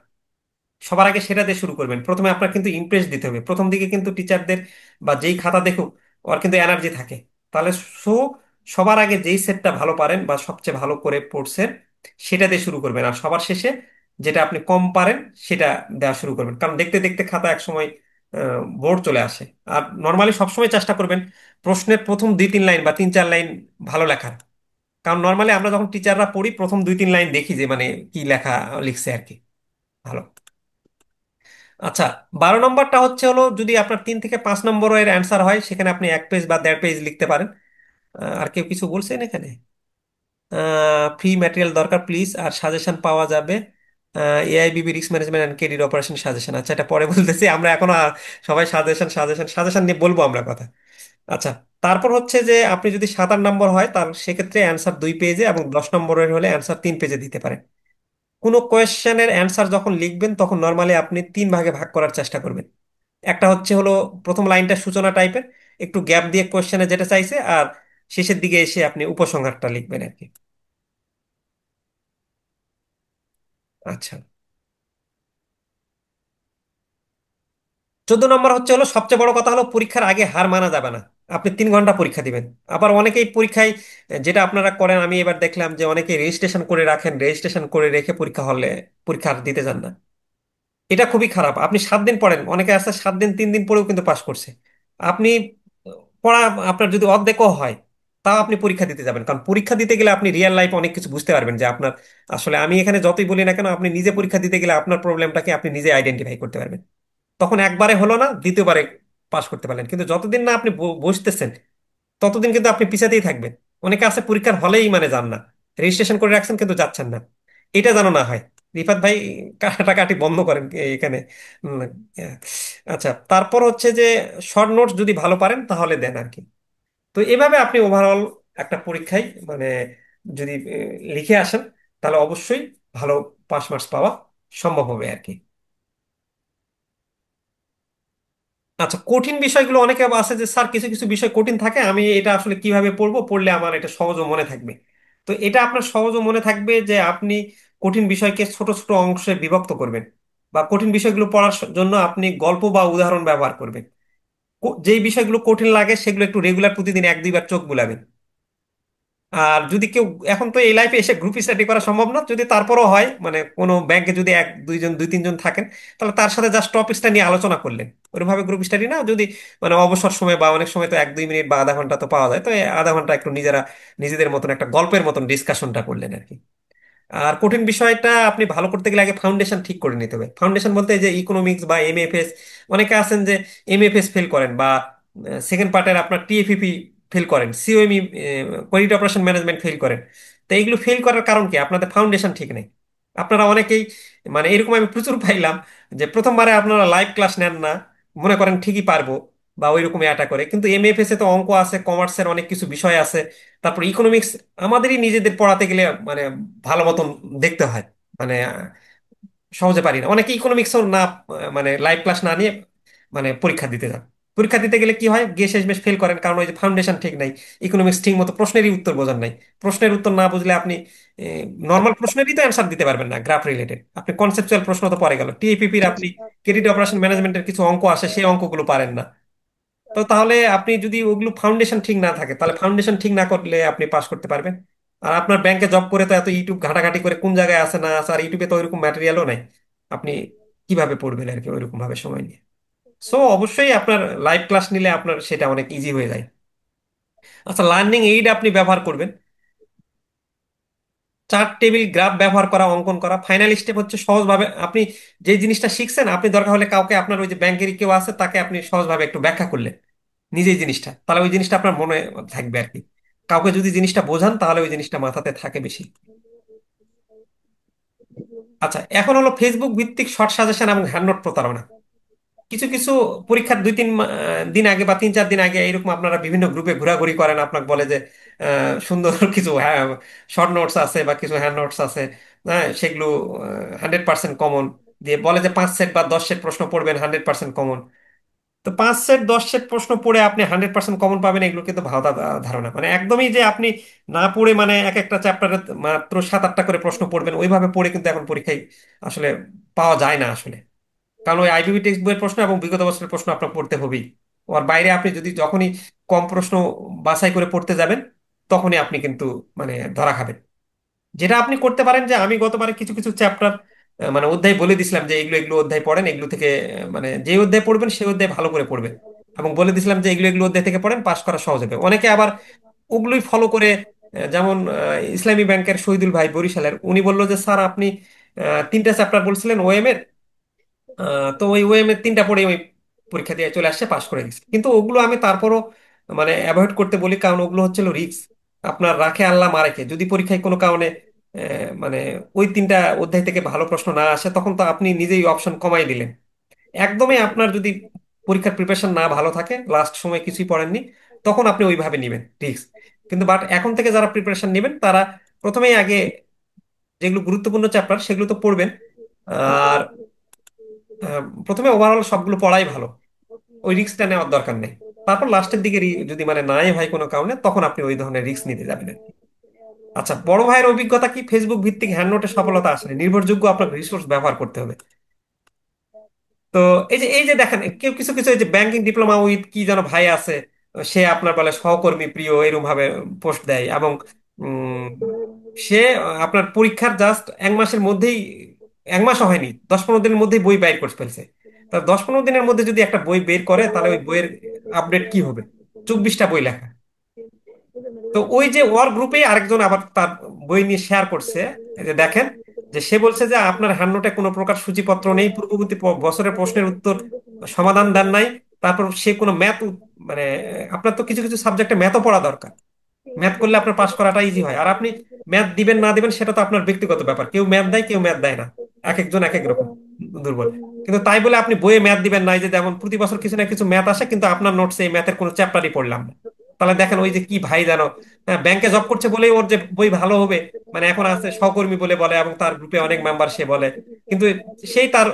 সবার আগে সেটা দিয়ে শুরু করবেন। প্রথমে আপনার কিন্তু ইমপ্রেস দিতে হবে, প্রথম দিকে কিন্তু টিচারদের বা যেই খাতা দেখুক ওর কিন্তু এনার্জি থাকে। তাহলে সো সবার আগে যেই সেটটা ভালো পারেন বা সবচেয়ে ভালো করে পড়ছেন সেটা দিয়ে শুরু করবেন, আর সবার শেষে যেটা আপনি কম পারেন সেটা দেওয়া শুরু করবেন। কারণ দেখতে দেখতে খাতা একসময় বোর্ড চলে আসে। আর নর্মালি সবসময় চেষ্টা করবেন প্রশ্নের প্রথম 2-3 লাইন বা 3-4 লাইন ভালো লেখার। কারণ নর্মালি আমরা যখন টিচাররা পড়ি প্রথম 2-3 লাইন দেখি যে মানে কি লেখা লিখছে আর কি, ভালো। আচ্ছা, 12 নম্বরটা হচ্ছে হলো যদি আপনার 3 থেকে 5 নম্বরের অ্যান্সার হয় সেখানে আপনি 1 পেজ বা 1.5 পেজ লিখতে পারেন। আর কেউ কিছু বলছেন এখানে? ফ্রি ম্যাটেরিয়াল দরকার প্লিজ, আর সাজেশন পাওয়া যাবে? AIBB risk management and credit operation suggestion, আচ্ছা এটা পরে বলতেছি, আমরা এখনো সবাই সাজেশন সাজেশন সাজেশন নিয়ে বলবো আমরা কথা। আচ্ছা, তারপর হচ্ছে যে আপনি যদি 7-8 নম্বর হয় তার সেক্ষেত্রে অ্যান্সার 2 পেজে, এবং 10 নম্বরের হলে অ্যান্সার 3 পেজে দিতে পারেন। কোনো কোয়েশ্চেনের অ্যান্সার যখন লিখবেন তখন নর্মালি আপনি 3 ভাগে ভাগ করার চেষ্টা করবেন। একটা হচ্ছে হলো প্রথম লাইনটা সূচনা টাইপের, একটু গ্যাপ দিয়ে কোশ্চেনে যেটা চাইছে, আর শেষের দিকে এসে আপনি উপসংহারটা লিখবেন আর কি। আচ্ছা, 14 নম্বর হচ্ছে হলো সবচেয়ে বড় কথা হলো পরীক্ষার আগে হার মানা যাবে না। আপনি 3 ঘন্টা পরীক্ষা দিবেন। আবার অনেকেই পরীক্ষায় যেটা আপনারা করেন, আমি এবার দেখলাম যে অনেকে রেজিস্ট্রেশন করে রাখেন, রেজিস্ট্রেশন করে রেখে পরীক্ষা হলে পরীক্ষা আর দিতে যান না। এটা খুবই খারাপ। আপনি 7 দিন পড়েন, অনেকে আছে 7 দিন 3 দিন পরেও কিন্তু পাশ করছে। আপনি পড়া আপনার যদি অর্ধেকও হয় তাও আপনি পরীক্ষা দিতে যাবেন, কারণ পরীক্ষা দিতে গেলে আপনি রিয়েল লাইফ অনেক কিছু বুঝতে পারবেন যে আপনার আসলে, আমি এখানে যতই বলি না কেন, আপনি নিজে পরীক্ষা দিতে গেলে আপনার প্রবলেমটাকে আপনি নিজে আইডেন্টিফাই করতে পারবেন। তখন একবারে হলো না, দ্বিতীয়বারে পাশ করতে পারলেন। কিন্তু যতদিন না আপনি বসতেছেন ততদিন কিন্তু আপনি পিছাতেই থাকবেন। অনেকে আছে পরীক্ষার হলেই মানে যান না, রেজিস্ট্রেশন করে রাখছেন কিন্তু যাচ্ছেন না। এটা যেন না হয়। রিফাত ভাই, কাটাকাটি বন্ধ করেন এখানে। উম, আহ, আচ্ছা, তারপর হচ্ছে যে শর্ট নোটস যদি ভালো পারেন তাহলে দেন আর কি। তো এভাবে আপনি ওভারঅল একটা পরীক্ষায় মানে যদি লিখে আসেন তাহলে অবশ্যই ভালো পাস মার্কস পাওয়া সম্ভব হবে আর কি। আচ্ছা, কঠিন বিষয়গুলো অনেকে আছে যে স্যার কিছু কিছু বিষয় কঠিন থাকে, আমি এটা আসলে কিভাবে পড়বো, পড়লে আমার এটা সহজ মনে থাকবে। তো এটা আপনার সহজ মনে থাকবে যে আপনি কঠিন বিষয়কে ছোট ছোট অংশে বিভক্ত করবেন, বা কঠিন বিষয়গুলো পড়ার জন্য আপনি গল্প বা উদাহরণ ব্যবহার করবেন। যেই বিষয়গুলো কঠিন লাগে সেগুলো একটু রেগুলার প্রতিদিন 1-2 বার চোখ বুলাবেন। আর যদি কেউ, এখন তো এই লাইফে এসে গ্রুপ স্টাডি করা সম্ভব না, যদি তারপরও হয় মানে কোনো ব্যাংকে যদি 1-2 জন 2-3 জন থাকেন, তাহলে তার সাথে জাস্ট টপিকসটা নিয়ে আলোচনা করলেন। ওরকমভাবে গ্রুপ স্টাডি না, যদি মানে অবসর সময় বা অনেক সময় তো 1-2 মিনিট বা আধা ঘন্টা তো পাওয়া যায়, তো এই আধা ঘন্টা একটু নিজেরা নিজেদের মতন একটা গল্পের মতন ডিসকাশনটা করলেন আর কি। আর কঠিন বিষয়টা আপনি ভালো করতে গেলে আগে ফাউন্ডেশন ঠিক করে নিতে হবে। ফাউন্ডেশন বলতে এই যে ইকোনমিক্স বা এমএফএস, অনেকে আছেন যে এমএফএস ফেল করেন, বা সেকেন্ড পার্টের আপনার টিএফইপি ফেল করেন, সিওএমই ক্রেডিট অপারেশন ম্যানেজমেন্ট ফেল করেন। তো এইগুলো ফেল করার কারণ কি? আপনাদের ফাউন্ডেশন ঠিক নেই। আপনারা অনেকেই মানে এরকম আমি প্রচুর পাইলাম যে প্রথমবারে আপনারা লাইভ ক্লাস নেন না, মনে করেন ঠিকই পারবো বা ওইরকমই আটা করে, কিন্তু এমএফএস এ তো অঙ্ক আছে, কমার্সের অনেক কিছু বিষয় আছে, তারপর ইকোনমিক্স আমাদেরই নিজেদের পড়াতে গেলে মানে ভালো মতন দেখতে হয়। মানে সহজে পারি না, অনেকে ইকোনমিক্সও না মানে লাইভ ক্লাস না নিয়ে মানে পরীক্ষা দিতে যান। পরীক্ষা দিতে গেলে কি হয়, গিয়ে শেষমেশ ফেল করেন, কারণ ওই যে ফাউন্ডেশন ঠিক নাই। ইকোনমিক্স ঠিক মতো প্রশ্নেরই উত্তর বোঝেন নাই। প্রশ্নের উত্তর না বুঝলে আপনি নর্মাল প্রশ্নেরই তো অ্যান্সার দিতে পারবেন না, গ্রাফ রিলেটেড। আপনি কনসেপচুয়াল প্রশ্ন তো পরে গেল, টিএপিপির আপনি ক্রেডিট অপারেশন ম্যানেজমেন্টের কিছু অঙ্ক আসে, সেই অঙ্কগুলো পারেন না। তো তাহলে আপনি যদি ওগুলো ফাউন্ডেশন ঠিক না থাকে, তাহলে ফাউন্ডেশন ঠিক না করলে আপনি পাস করতে পারবেন? আর আপনার ব্যাংকে জব করে তো এত ইউটিউব ঘাটাঘাটি করে কোন জায়গায় আছে না আছে, আর ইউটিউবে তো ওইরকম ম্যাটেরিয়ালও নাই, আপনি কিভাবে পড়বেন আর কি ওইরকম ভাবে সময় নিয়ে। সো অবশ্যই আপনার লাইভ ক্লাস নিলে আপনার সেটা অনেক ইজি হয়ে যায়। আচ্ছা, লার্নিং এইড আপনি ব্যবহার করবেন। চার্ট টেবিল গ্রাফ ব্যবহার করা, অঙ্কন করা। ফাইনাল স্টেপ হচ্ছে সহজভাবে আপনি যে জিনিসটা শিখছেন, আপনি দরকার হলে কাউকে, আপনার ওই যে ব্যাংকের কেউ আছে তাকে আপনি সহজভাবে একটু ব্যাখ্যা করলেন নিজেই জিনিসটা, তাহলে ওই জিনিসটা আপনার মনে থাকবে আর কি। কাউকে যদি জিনিসটা বোঝান তাহলে ওই জিনিসটা মাথাতে থাকে বেশি। আচ্ছা, এখন হলো ফেসবুক ভিত্তিক শর্ট সাজেশন এবং হ্যান্ড নোট প্রতারণা। কিছু কিছু পরীক্ষার 2-3 দিন আগে বা 3-4 দিন আগে এরকম আপনারা বিভিন্ন গ্রুপে ঘোরাঘুরি করেন, আপনাকে বলে যে সুন্দর কিছু হ্যাঁ শর্ট নোটস আছে বা কিছু হ্যান্ড নোটস আছে, হ্যাঁ সেগুলো 100% কমন, দিয়ে বলে যে 5 সেট বা 10 সেট প্রশ্ন পড়বেন 100% কমন। তো 5 সেট 10 সেট প্রশ্ন পড়ে আপনি 100% কমন পাবেন, এগুলো কিন্তু ভালো ধারণা। মানে একদমই যে আপনি না পড়ে মানে এক একটা চ্যাপ্টারে মাত্র 7-8টা করে প্রশ্ন পড়বেন, ওইভাবে পড়ে কিন্তু এখন পরীক্ষায় আসলে পাওয়া যায় না আসলে। কারণ ওই আইবিবি টেক্সট বইয়ের প্রশ্ন এবং বিগত বছরের প্রশ্ন আপনার পড়তে হবেই। ওর বাইরে আপনি যদি যখনই কম প্রশ্ন বাছাই করে পড়তে যাবেন, তখনই আপনি কিন্তু মানে ধরা খাবেন। যেটা আপনি করতে পারেন যে আমি গতবারে কিছু কিছু চ্যাপ্টার মানে অধ্যায় বলে দিছিলাম যে এগুলো এগুলো অধ্যায় পড়েন, এগুলো থেকে মানে যে অধ্যায় পড়বেন সেই অধ্যায় ভালো করে পড়বেন, এবং বলে দিছিলাম যে এগুলো এগুলো অধ্যায় থেকে পড়েন, পাশ করা সহজ হবে। অনেকে আবার ওগুলোই ফলো করে, যেমন ইসলামী ব্যাংকের শহীদুল ভাই বরিশালের, উনি বললো যে স্যার আপনি 3টা চ্যাপ্টার বলছিলেন ওএম এর, তো ওই ওএম এর 3টা পড়ে ওই পরীক্ষা দিয়ে চলে আসছে, পাশ করে গেছে। কিন্তু ওগুলো আমি তারপরও মানে অ্যাভয়েড করতে বলি, কারণ ওগুলো হচ্ছিল রিস্ক। আপনার রাখে আল্লাহ মারেকে, যদি পরীক্ষায় কোনো কারণে মানে ওই 3টা অধ্যায় থেকে ভালো প্রশ্ন না আসে, তখন তো আপনি নিজেই অপশন কমাই দিলেন। একদমই আপনার যদি পরীক্ষার প্রিপারেশন না ভালো থাকে, লাস্ট সময় কিছুই পড়েননি, তখন আপনি ওইভাবে নেবেন রিস্ক। কিন্তু বাট এখন থেকে যারা প্রিপারেশন নেবেন তারা প্রথমেই আগে যেগুলো গুরুত্বপূর্ণ চ্যাপ্টার সেগুলো তো পড়বেন, আর প্রথমে ওভারঅল সবগুলো পড়াই ভালো, ওই রিস্কটা নেওয়ার দরকার নেই। তারপর লাস্টের দিকে যদি মানে নাই হয় কোনো কারণে, তখন আপনি ওই ধরনের রিস্ক নিতে যাবেন আর কি। আচ্ছা, বড় ভাইয়ের অভিজ্ঞতা কি? ফেসবুক ভিত্তিক হ্যান্ড নোটে সফলতা আসলে নির্ভরযোগ্য আপনার রিসোর্স ব্যবহার করতে হবে। তো এই যে দেখেন কেউ কিছু কিছু, এই যে ব্যাংকিং ডিপ্লোমা উইথ কি যেন ভাই আছে, সে আপনার বলে সহকর্মী প্রিয় এরকম ভাবে পোস্ট দেয়, এবং উম, সে আপনার পরীক্ষার জাস্ট 1 মাসের মধ্যেই, 1 মাসও হয়নি, 10-15 দিনের মধ্যেই বই বের করে ফেলছে। তা 10-15 দিনের মধ্যে যদি একটা বই বের করে, তাহলে ওই বইয়ের আপডেট কি হবে? 24টা বই লেখা। তো ওই যে ওর গ্রুপে আরেকজন আবার তার বই নিয়ে শেয়ার করছে, এই যে দেখেন, যে সে বলছে যে আপনার হ্যান্ডনোটে কোনো প্রকার সূচিপত্র নেই, পূর্ববর্তী বছরের প্রশ্নের উত্তর সমাধান দেন নাই। তারপর সে কোনো ম্যাথ, মানে আপনার তো কিছু কিছু সাবজেক্টে ম্যাথও পড়া দরকার, ম্যাথ করলে আপনার পাশ করাটা ইজি হয়। আর আপনি ম্যাথ দিবেন না দিবেন সেটা তো আপনার ব্যক্তিগত ব্যাপার, কেউ ম্যাথ দেয় কেউ ম্যাথ দেয় না, এক একজন এক এক রকম দুর্বল। কিন্তু তাই বলে আপনি বইয়ে ম্যাথ দিবেন না, এই যে যেমন প্রতি বছর কিছু না কিছু ম্যাথ আসে কিন্তু আপনার নোটসে এই ম্যাথের কোনো চ্যাপ্টারই পড়লাম না। তাহলে দেখেন ওই যে কি ভাই জানো, হ্যাঁ ব্যাংকে জব করছে বলেই ওর যে বই ভালো হবে, মানে এখন আছে সহকর্মী বলে বলে, এবং তার গ্রুপে অনেক মেম্বার সে বলে, কিন্তু সেই তার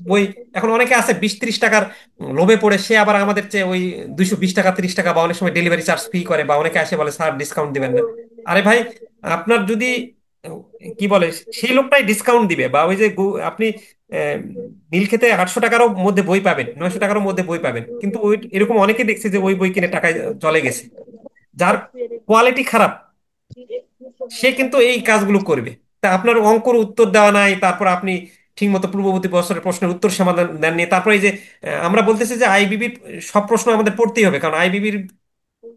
বই এখন অনেকে আছে 20-30 টাকার লোভে পড়ে সে আবার আমাদের চেয়ে ওই 220 টাকা 30 টাকা বা অনেক সময় ডেলিভারি চার্জ ফ্রি করে, বা অনেকে আসে বলে স্যার ডিসকাউন্ট দিবেন না। আরে ভাই, আপনার যদি কি বলে সেই লোকটাই ডিসকাউন্ট দিবে, বা ওই যে আপনি আহ, নীলক্ষেতে 800 টাকারও মধ্যে বই পাবেন, 900 টাকারও মধ্যে বই পাবেন, কিন্তু ওই এরকম অনেকে দেখছে যে ওই বই কিনে টাকায় চলে গেছে। যার কোয়ালিটি খারাপ সে কিন্তু এই কাজগুলো করবে। তা আপনার অঙ্কর উত্তর দেওয়া নাই, তারপর আপনি ঠিকমতো পূর্ববর্তী বছরের প্রশ্নের উত্তর সমাধান দেননি, তারপর এই যে আমরা বলতেছি যে আইবিবির সব প্রশ্ন আমাদের পড়তেই হবে, কারণ আইবিবির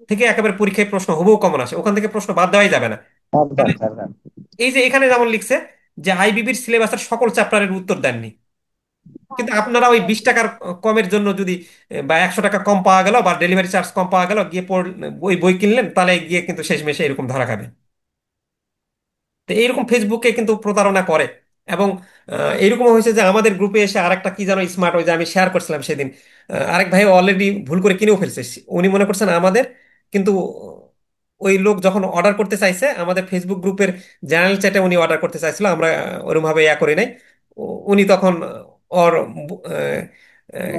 থেকে একেবারে পরীক্ষায় প্রশ্ন হবেও কমন আসে, ওখান থেকে প্রশ্ন বাদ দেওয়াই যাবে না। একদম তাহলে স্যার একদম। এই যে এখানে যেমন লিখছে যে আইবিবির সিলেবাসের সকল চ্যাপ্টারের উত্তর দেননি, কিন্তু আপনারা ওই 20 টাকার কমের জন্য যদি বা 100 টাকা কম পাওয়া গেল বা ডেলিভারি চার্জ কম পাওয়া গেল গিয়ে ওই বই কিনলেন, তাহলে গিয়ে কিন্তু শেষমেশে এরকম ধরা খাবে। তো এইরকম ফেসবুকে কিন্তু প্রতারণা করে। এবং এইরকম হয়েছে যে আমাদের গ্রুপে এসে আরেকটা কি যেন স্মার্ট, ওই যে আমি শেয়ার করছিলাম সেদিন, আরেক ভাই অলরেডি ভুল করে কিনেও ফেলছে। উনি মনে করছেন আমাদের, কিন্তু ওই লোক যখন অর্ডার করতে চাইছে আমাদের ফেসবুক গ্রুপের জেনারেল চ্যাটে উনি অর্ডার করতে চাইছিল, আমরা ওরকম ভাবে ইয়া করি নাই। উনি তখন ওর আহ,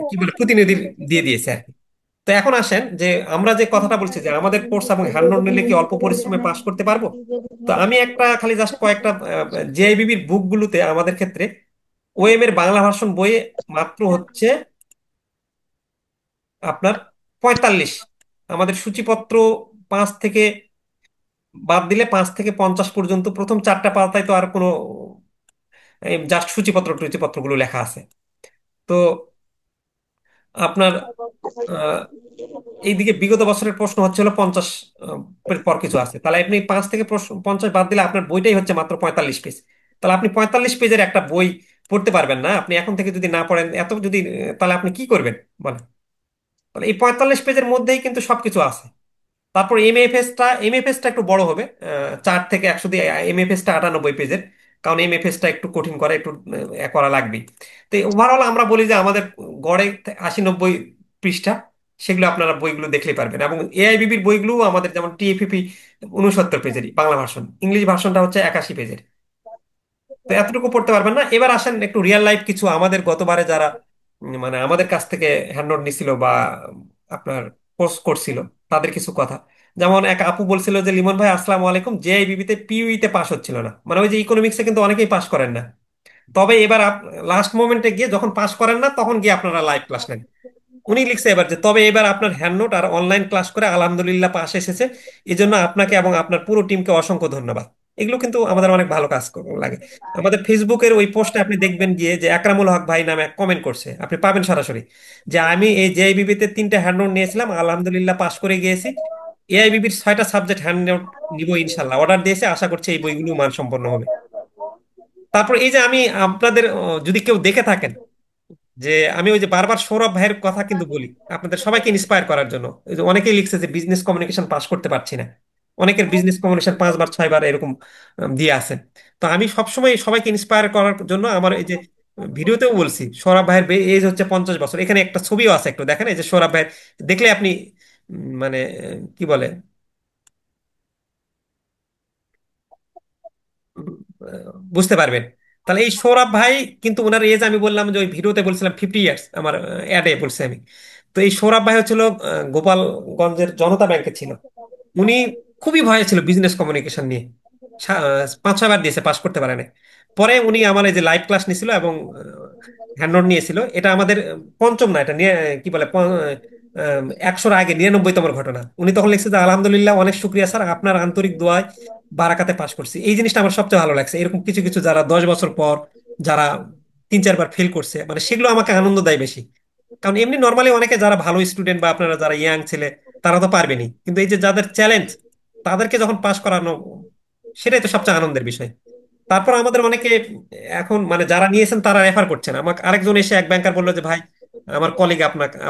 কি বলে প্রতিনিধি দিয়ে দিয়েছে আর কি। তো এখন আসেন যে আমরা যে কথাটা বলছি যে আমাদের কোর্স এবং হ্যান্ড নিলে কি অল্প পরিশ্রমে পাশ করতে পারবো। তো আমি একটা খালি জাস্ট কয়েকটা জেআইবিবির বুকগুলোতে আমাদের ক্ষেত্রে ওএম এর বাংলা ভার্সন বইয়ে মাত্র হচ্ছে আপনার 45, আমাদের সূচিপত্র 5 থেকে বাদ দিলে 5 থেকে 50 পর্যন্ত, প্রথম 4টা পাতায় তো আর কোনো জাস্ট সূচিপত্র টুচিপত্রগুলো লেখা আছে। তো আপনার এইদিকে বিগত বছরের প্রশ্ন হচ্ছে হলো 50 এর পর কিছু আছে, তাহলে আপনি 5 থেকে 50 বাদ দিলে আপনার বইটাই হচ্ছে মাত্র 45 পেজ। তাহলে আপনি 45 পেজের একটা বই পড়তে পারবেন না, আপনি এখন থেকে যদি না পড়েন এত যদি তাহলে আপনি কি করবেন বলেন? তাহলে এই 45 পেজের মধ্যেই কিন্তু সবকিছু আছে। তারপর এমএফএসটা একটু বড় হবে, 4 থেকে 100 দিয়ে, এমএফএসটা 98 পেজের, কারণ এমএফএসটা একটু কঠিন করে, একটু করা লাগবে। তো ওভারঅল আমরা বলি যে আমাদের গড়ে 80-90 পৃষ্ঠা। সেগুলো আপনারা বইগুলো দেখলেই পারবেন। এবং এআইবিবির বইগুলো আমাদের যেমন টিএফপিপি 69 পেজেরই বাংলা ভার্সন, ইংলিশ ভার্সনটা হচ্ছে 81 পেজের। তো এতটুকু পড়তে পারবেন না। এবার আসেন একটু রিয়েল লাইফ কিছু আমাদের গতবারে যারা মানে আমাদের কাছ থেকে হ্যান্ড নোট নিছিল বা আপনার কোর্স করছিল, তাদের কিছু কথা। যেমন এক আপু বলছিল যে, লিমন ভাই আসসালামু আলাইকুম, জেআইবিবি তে পিইউই তে পাস হচ্ছিল না, মানে ওই যে ইকোনমিক্সে কিন্তু অনেকেই পাস করেন না। তবে এবার লাস্ট মোমেন্টে গিয়ে যখন পাস করেন না তখন গিয়ে আপনারা লাইভ ক্লাস নেন। উনি লিখছে এবার যে, তবে এবার আপনার হ্যান্ড নোট আর অনলাইন ক্লাস করে আলহামদুলিল্লাহ পাশ এসেছে। এই জন্য আপনাকে এবং আপনার পুরো টিমকে অসংখ্য ধন্যবাদ। এগুলো কিন্তু আমাদের অনেক ভালো কাজ লাগে। আমাদের ফেসবুকের ওই পোস্টে আপনি দেখবেন গিয়ে যে আকরামুল হক ভাই নামে কমেন্ট করছে, আপনি পাবেন সরাসরি, যে আমি এই জেআইবিবি তে 3টা হ্যান্ড নোট নিয়েছিলাম, আলহামদুলিল্লাহ পাশ করে গিয়েছি। এআইবিবির 6টা সাবজেক্ট হ্যান্ড নোট নিব ইনশাল্লাহ, অর্ডার দিয়েছে, আশা করছি এই বইগুলো মানসম্পন্ন হবে। তারপর এই যে আমি আপনাদের যদি কেউ দেখে থাকেন, যে আমি ওই যে বারবার সৌরভ ভাইয়ের কথা কিন্তু বলি আপনাদের সবাইকে ইন্সপায়ার করার জন্য। এই যে অনেকেই লিখছে যে বিজনেস কমিউনিকেশন পাস করতে পারছি না, অনেকের বিজনেস কমিউনিকেশন 5বার 6বার এরকম দিয়ে আছেন। তো আমি সবসময় সবাইকে ইন্সপায়ার করার জন্য আমার এই যে ভিডিওতেও বলছি, সৌরভ ভাইয়ের এজ হচ্ছে 50 বছর, এখানে একটা ছবিও আছে, একটু দেখেন এই যে সৌরভ ভাইয়ের, দেখলে আপনি মানে কি বলে উম, বুঝতে পারবেন। তাহলে এই সৌরভ ভাই কিন্তু ওনার এজ আমি বললাম যে ওই ভিডিওতে বলছিলাম 50 ইয়ার্স, আমার অ্যাডে বলছি আমি। তো এই সৌরভ ভাই হচ্ছিল গোপালগঞ্জের জনতা ব্যাংকে ছিল। উনি খুবই ভয় ছিল বিজনেস কমিউনিকেশন নিয়ে, 5-6বার দিয়েছে, পাশ করতে পারে না। পরে উনি আমার এই যে লাইভ ক্লাস নিয়েছিল এবং হ্যান্ড নোট নিয়েছিল, এটা আমাদের পঞ্চম না, এটা নিয়ে কি বলে 100-র আগে 99তম ঘটনা। উনি তখন লিখছে যে, আলহামদুলিল্লাহ, অনেক শুক্রিয়া স্যার, আপনার আন্তরিক দোয়ায় বারাকাতে পাশ করছি। এই জিনিসটা আমার সবচেয়ে ভালো লাগছে। এরকম কিছু কিছু যারা 10 বছর পর, যারা 3-4বার ফেল করছে, মানে সেগুলো আমাকে আনন্দ দেয় বেশি। কারণ এমনি নর্মালি অনেকে যারা ভালো স্টুডেন্ট বা আপনারা যারা ইয়াং ছেলে, তারা তো পারবেনি, কিন্তু এই যে যাদের চ্যালেঞ্জ, তাদেরকে যখন পাশ করানো, সেটাই তো সবচেয়ে আনন্দের বিষয়। তারপর আমাদের অনেকে এখন মানে যারা নিয়েছেন তারা রেফার করছেন আমাকে। আরেকজন এসে এক ব্যাংকার বললো যে, ভাই আমার কলিগ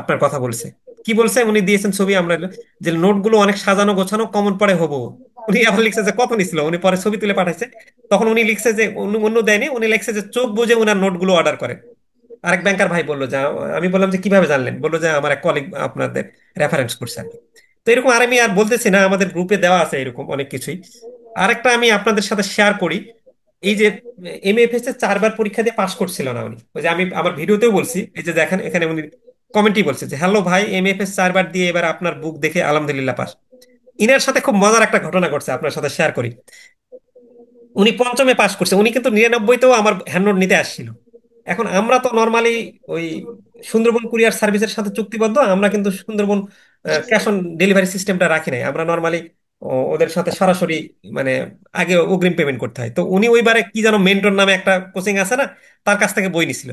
আপনার কথা বলছে। কি বলছে? উনি দিয়েছেন ছবি, আমরা যে নোটগুলো অনেক সাজানো গোছানো, কমন পড়ে হবো। উনি আবার লিখছে যে কত নিছিল, উনি পরে ছবি তুলে পাঠাইছে। তখন উনি লিখছে যে, অন্য অন্য দেয়নি, উনি লিখছে যে চোখ বুজে উনার নোটগুলো অর্ডার করে। আরেক ব্যাংকার ভাই বললো যে, আমি বললাম যে কিভাবে জানলেন? বললো যে আমার এক কলিগ আপনাদের রেফারেন্স করছে আর কি। তো এরকম আর আমি আর বলতেছি না, আমাদের গ্রুপে দেওয়া আছে এরকম অনেক কিছুই। আরেকটা আমি আপনাদের সাথে শেয়ার করি। এই যে এমএফএস এ 4বার পরীক্ষা দিয়ে পাশ করছিল না উনি, ওই যে আমি আমার ভিডিওতেও বলছি, এই যে দেখেন এখানে উনি কমেন্টই বলছে যে, হ্যালো ভাই, এমএফএস 4বার দিয়ে এবার আপনার বুক দেখে আলহামদুলিল্লাহ পাস। ইনার সাথে খুব মজার একটা ঘটনা ঘটছে, আপনার সাথে শেয়ার করি। উনি পঞ্চমে পাশ করছে, উনি কিন্তু 99তেও আমার হ্যান্ডনোট নিতে আসছিল। এখন আমরা তো নর্মালি ওই সুন্দরবন কুরিয়ার সার্ভিসের সাথে চুক্তিবদ্ধ, আমরা কিন্তু সুন্দরবন ক্যাশ অন ডেলিভারি সিস্টেমটা রাখি নাই। আমরা নর্মালি ওদের সাথে সরাসরি মানে আগে অগ্রিম পেমেন্ট করতে হয়। তো উনি ওইবারে কি যেন মেন্টর নামে একটা কোচিং আছে না, তার কাছ থেকে বই নিছিল।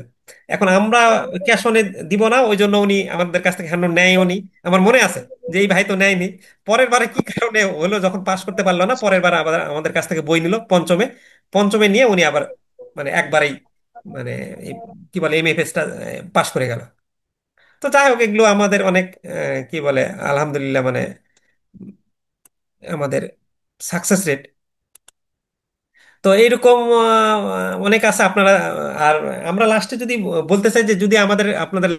এখন আমরা ক্যাশ অনে দিব না, ওই জন্য উনি আমাদের কাছ থেকে হ্যান্ডনোট নেয়ও নি। আমার মনে আছে যে এই ভাই তো নেয়নি। পরের বারে কি কারণে হলো, যখন পাশ করতে পারলো না, পরের বার আবার আমাদের কাছ থেকে বই নিল পঞ্চমে। পঞ্চমে নিয়ে উনি আবার মানে একবারেই মানে এই কি বলে এমএফএস টা পাশ করে গেল। তো যাই হোক, এগুলো আমাদের অনেক কি বলে আলহামদুলিল্লাহ মানে আমাদের সাকসেস রেট। তো এইরকম অনেক আছে আপনারা। আর আমরা লাস্টে যদি বলতে চাই যে, যদি আমাদের আপনাদের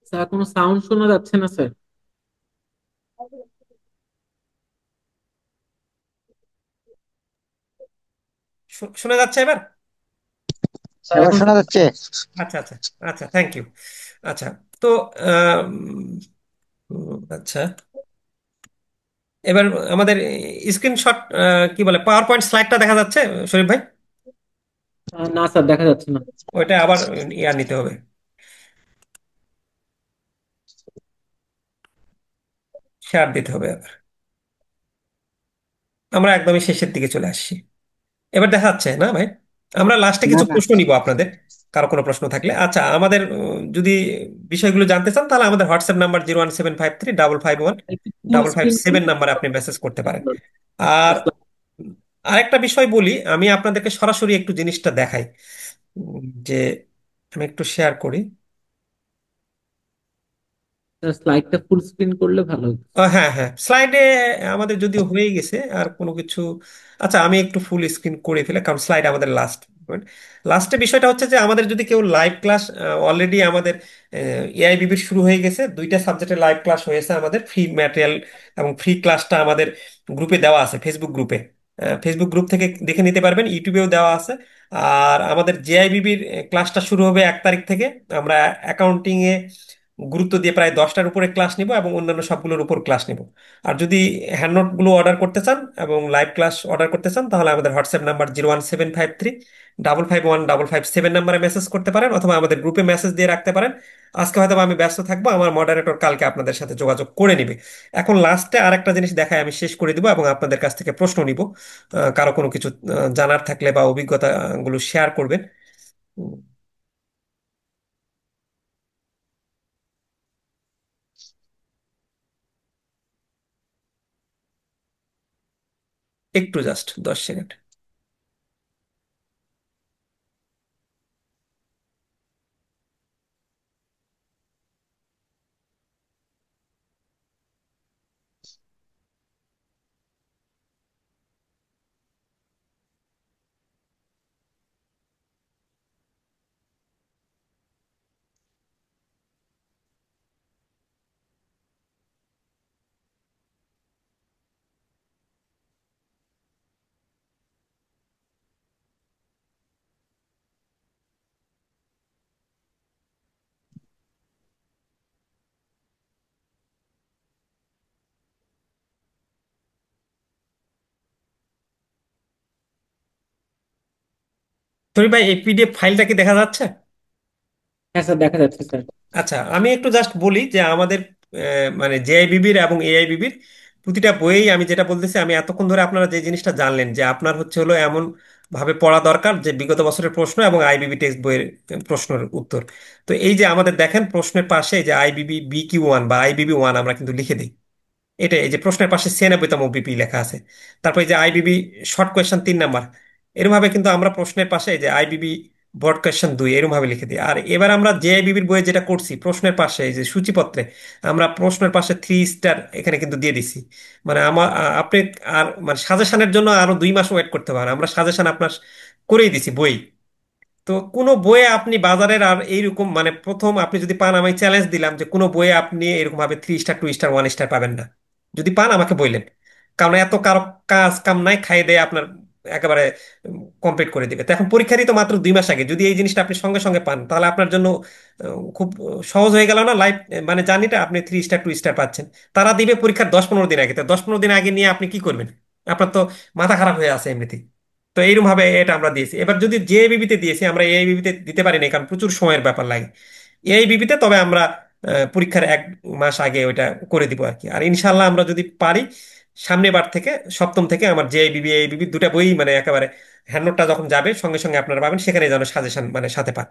স্যার কোনো সাউন্ড শোনা যাচ্ছে না স্যার। শোনা যাচ্ছে এবার? স্যার এবার এখন শোনা যাচ্ছে। আচ্ছা আচ্ছা। আচ্ছা, থ্যাংক ইউ। আচ্ছা। তো আচ্ছা, এবার আমাদের স্ক্রিনশট কি বলে পাওয়ার পয়েন্ট স্লাইডটা দেখা যাচ্ছে, শরীফ ভাই? না স্যার, দেখা যাচ্ছে না। ওইটা আবার ইয়ার নিতে হবে, শেয়ার দিতে হবে আবার। আমরা একদমই শেষের দিকে চলে আসছি। এবার দেখা যাচ্ছে না ভাই? আমরা লাস্টে না কিছু না, প্রশ্ন নিব আপনাদের, কারো কোনো প্রশ্ন থাকলে। আচ্ছা, আমাদের যদি বিষয়গুলো জানতে চান, তাহলে আমাদের হোয়াটসঅ্যাপ নাম্বার 01753 551 একটু ফুল স্ক্রিন 557 নাম্বারে আপনি মেসেজ করতে পারেন। আর আরেকটা বিষয় বলি, আমি আপনাদেরকে সরাসরি একটু জিনিসটা দেখাই, যে আমি একটু শেয়ার করি। স্লাইডটা ফুল স্ক্রিন করলে ভালো হতো। হ্যাঁ হ্যাঁ, স্লাইডে আমাদের যদিও হয়ে গেছে আর কোনো কিছু। আচ্ছা, আমি একটু ফুল স্ক্রিন করে ফেলে, কারণ স্লাইড আমাদের লাস্টে বিষয়টা হচ্ছে যে আমাদের যদি কেউ লাইভ ক্লাস, অলরেডি আমাদের এআইবিবির শুরু হয়ে গেছে, দুইটা সাবজেক্টের লাইভ ক্লাস হয়েছে আমাদের ফ্রি ম্যাটেরিয়াল, এবং ফ্রি ক্লাসটা আমাদের গ্রুপে দেওয়া আছে, ফেসবুক গ্রুপে। ফেসবুক গ্রুপ থেকে দেখে নিতে পারবেন, ইউটিউবেও দেওয়া আছে। আর আমাদের জেআইবিবির ক্লাসটা শুরু হবে 1 তারিখ থেকে। আমরা অ্যাকাউন্টিং এ গুরুত্ব দিয়ে প্রায় 10টার উপরে ক্লাস নিব, এবং অন্যান্য সবগুলোর উপর ক্লাস নিব। আর যদি হ্যান্ডনোটগুলো অর্ডার করতে চান এবং লাইভ ক্লাস অর্ডার করতে চান, তাহলে আমাদের হোয়াটসঅ্যাপ নাম্বার 01753 551 557 নাম্বারে মেসেজ করতে পারেন, অথবা আমাদের গ্রুপে মেসেজ দিয়ে রাখতে পারেন। আজকে হয়তো বা আমি ব্যস্ত থাকবো, আমার মডারেটর কালকে আপনাদের সাথে যোগাযোগ করে নিবে। এখন লাস্টে আরেকটা জিনিস দেখায় আমি শেষ করে দিব, এবং আপনাদের কাছ থেকে প্রশ্ন নিব। কারো কোনো কিছু জানার থাকলে বা অভিজ্ঞতাগুলো শেয়ার করবেন। উম, একটু জাস্ট 10 সেকেন্ড। সরি ভাই, এই পিডিএফ ফাইলটা কি দেখা যাচ্ছে? হ্যাঁ স্যার, দেখা যাচ্ছে স্যার। আচ্ছা, আমি একটু জাস্ট বলি যে আমাদের মানে জেআইবিবির এবং এআইবিবির প্রতিটা বইয়েই আমি যেটা বলতেছি, আমি এতক্ষণ ধরে আপনারা যে জিনিসটা জানলেন যে আপনার হচ্ছে হলো এমন ভাবে পড়া দরকার যে বিগত বছরের প্রশ্ন এবং আইবিবি টেক্সট বইয়ের প্রশ্নের উত্তর। তো এই যে আমাদের দেখেন প্রশ্নের পাশে এই যে আইবিবি BQ1 বা আইবিবি 1 আমরা কিন্তু লিখে দিই। এটা এই যে প্রশ্নের পাশে 96তম বিপি লেখা আছে। তারপর এই যে আইবিবি শর্ট কোয়েশ্চেন 3 নাম্বার, এরকম ভাবে কিন্তু আমরা প্রশ্নের পাশে এই যে আইবিবি ব্রড কোয়েশ্চেন 2 এরকম ভাবে লিখে দিই। আর এবার আমরা যে আইবিবির বইয়ে যেটা করছি, প্রশ্নের পাশে এই যে সূচিপত্রে আমরা প্রশ্নের পাশে 3 স্টার এখানে কিন্তু দিয়ে দিছি। মানে আমার আপনি আর মানে সাজেশনের জন্য আরো 2 মাস ওয়েট করতে পারেন, আমরা সাজেশন আপনার করেই দিছি বই। তো কোনো বইয়ে আপনি বাজারের আর এইরকম মানে প্রথম আপনি যদি পান, আমি চ্যালেঞ্জ দিলাম যে কোনো বইয়ে আপনি এরকম ভাবে 3 স্টার 2 স্টার 1 স্টার পাবেন না। যদি পান আমাকে বললেন, কারণ এত কারো কাজ কাম নাই, খাইয়ে দেয়ে আপনার একেবারে কমপ্লিট করে দিবে। তো এখন পরীক্ষারই তো মাত্র 2 মাস আগে, যদি এই জিনিসটা আপনি সঙ্গে সঙ্গে পান, তাহলে আপনার জন্য খুব সহজ হয়ে গেল না লাইফ, মানে জার্নিটা। আপনি 3 স্টার 2 স্টার পাচ্ছেন, তারা দিবে পরীক্ষার 10-15 দিন আগে। তো 10-15 দিন আগে নিয়ে আপনি কি করবেন? আপনার তো মাথা খারাপ হয়ে আছে এমনিতেই। তো এইরকম ভাবে এটা আমরা দিয়েছি। এবার যদি জেএবিবিতে দিয়েছি, আমরা এআইবিবিতে দিতে পারি না, কারণ প্রচুর সময়ের ব্যাপার লাগে। এআইবিবিতে তবে আমরা পরীক্ষার 1 মাস আগে ওইটা করে দিব আর কি। আর ইনশাল্লাহ আমরা যদি পারি, সামনের বার থেকে, সপ্তম থেকে আমার জেআইবিবি এআইবিবি দুটা বই মানে একেবারে হ্যান্ডনোটটা যখন যাবে সঙ্গে সঙ্গে আপনারা পাবেন, সেখানে যেন সাজেশন মানে সাথে পান।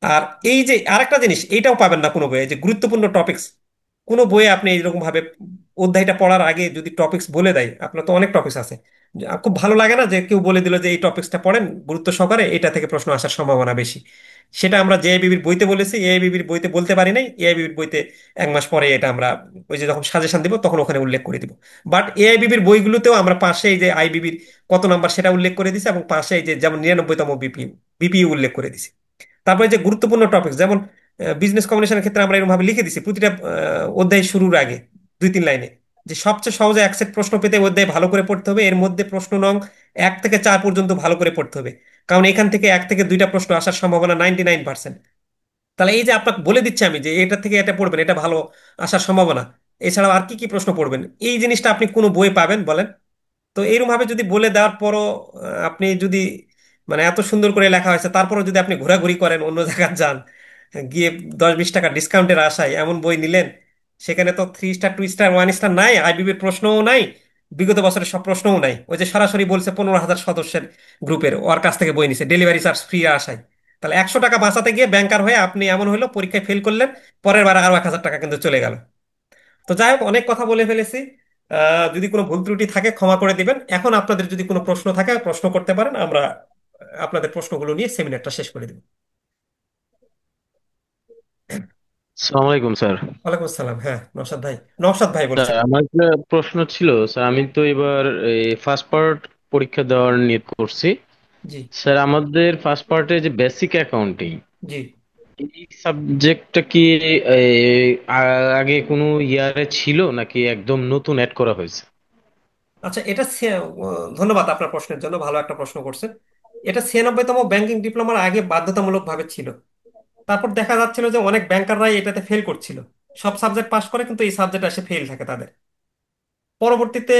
আর এই যে আরেকটা জিনিস, এইটাও পাবেন না কোনো বইয়ে, যে গুরুত্বপূর্ণ টপিকস কোনো বইয়ে আপনি এইরকম ভাবে অধ্যায়টা পড়ার আগে যদি টপিকস বলে দেয়, আপনার তো অনেক টপিকস আছে, খুব ভালো লাগে না যে কেউ বলে দিল যে এই টপিকসটা পড়েন গুরুত্ব সহকারে, এটা থেকে প্রশ্ন আসার সম্ভাবনা বেশি। সেটা আমরা জেআইবিবির বইতে বলেছি, এআইবিবির বইতে বলতে পারি নাই। এআইবিবির বইতে 1 মাস পরে এটা আমরা ওই যে যখন সাজেশন দিব তখন ওখানে উল্লেখ করে দিব। বাট এআইবিবির বইগুলোতেও আমরা পাশে এই যে আইবিবির কত নাম্বার সেটা উল্লেখ করে দিছি, এবং পাশে এই যে যেমন 99তম বিপি উল্লেখ করে দিছি। তারপরে যে গুরুত্বপূর্ণ টপিক যেমন বিজনেস কমিউনিকেশনের ক্ষেত্রে আমরা এরকম ভাবে লিখে দিছি প্রতিটা অধ্যায় শুরুর আগে 2-3 লাইনে, যে সবচেয়ে সহজে 1 সেট প্রশ্ন পেতে অধ্যায় ভালো করে পড়তে হবে, এর মধ্যে প্রশ্ন নং 1 থেকে 4 পর্যন্ত ভালো করে পড়তে হবে, কারণ এখান থেকে 1 থেকে 2টা প্রশ্ন আসার সম্ভাবনা 99%। তাহলে এই যে আপনাকে বলে দিচ্ছি আমি যে এটা থেকে এটা পড়বেন, এটা ভালো আসার সম্ভাবনা। এছাড়াও আর কি কি প্রশ্ন পড়বেন, এই জিনিসটা আপনি কোনো বই পাবেন বলেন? তো এরকম ভাবে যদি বলে দেওয়ার পরও আপনি যদি মানে এত সুন্দর করে লেখা হয়েছে, তারপরও যদি আপনি ঘোরাঘুরি করেন, অন্য জায়গায় যান, গিয়ে 10-20 টাকা ডিসকাউন্টের আশায় এমন বই নিলেন, সেখানে তো 3 স্টার 2 স্টার 1 স্টার নাই, আইবিবির প্রশ্নও নাই, বিগত বছরের সব প্রশ্নও নাই। ওই যে সরাসরি বলছে 15,000 সদস্যের গ্রুপের ওর কাছ থেকে বই নিছে ডেলিভারি চার্জ ফ্রি আশায়। তাহলে 100 টাকা বাঁচাতে গিয়ে ব্যাংকার হয়ে আপনি এমন হলো পরীক্ষায় ফেল করলেন, পরের বার আরো 1,000 টাকা কিন্তু চলে গেল। তো যাই হোক, অনেক কথা বলে ফেলেছি। যদি কোনো ভুল ত্রুটি থাকে ক্ষমা করে দিবেন। এখন আপনাদের যদি কোনো প্রশ্ন থাকে প্রশ্ন করতে পারেন, আমরা আপনাদের প্রশ্নগুলো নিয়ে সেমিনারটা শেষ করে দেব। আসসালামু আলাইকুম স্যার। ওয়ালাইকুম আসসালাম। হ্যাঁ, নওশাদ ভাই। নওশাদ ভাই স্যার বলছেন? আমার একটা প্রশ্ন ছিল। স্যার আমি তো এবার ফার্স্ট পার্ট পরীক্ষা দেওয়ার নিয়ত করছি। জি। স্যার আমাদের ফার্স্ট পার্টে যে বেসিক অ্যাকাউন্টিং জি। এই সাবজেক্টটা কি আগে কোনো ইয়ারে ছিল নাকি একদম নতুন অ্যাড করা হয়েছে? আচ্ছা, ধন্যবাদ আপনার প্রশ্নের জন্য, ভালো একটা প্রশ্ন করছেন। এটা 96তম ব্যাংকিং ডিপ্লোমার আগে বাধ্যতামূলক ভাবে ছিল। তারপর দেখা যাচ্ছিল যে অনেক ব্যাংকাররাই এটাতে ফেল করছিল। সব সাবজেক্ট পাস করে কিন্তু এই সাবজেক্ট এসে ফেল থাকে তাদের। পরবর্তীতে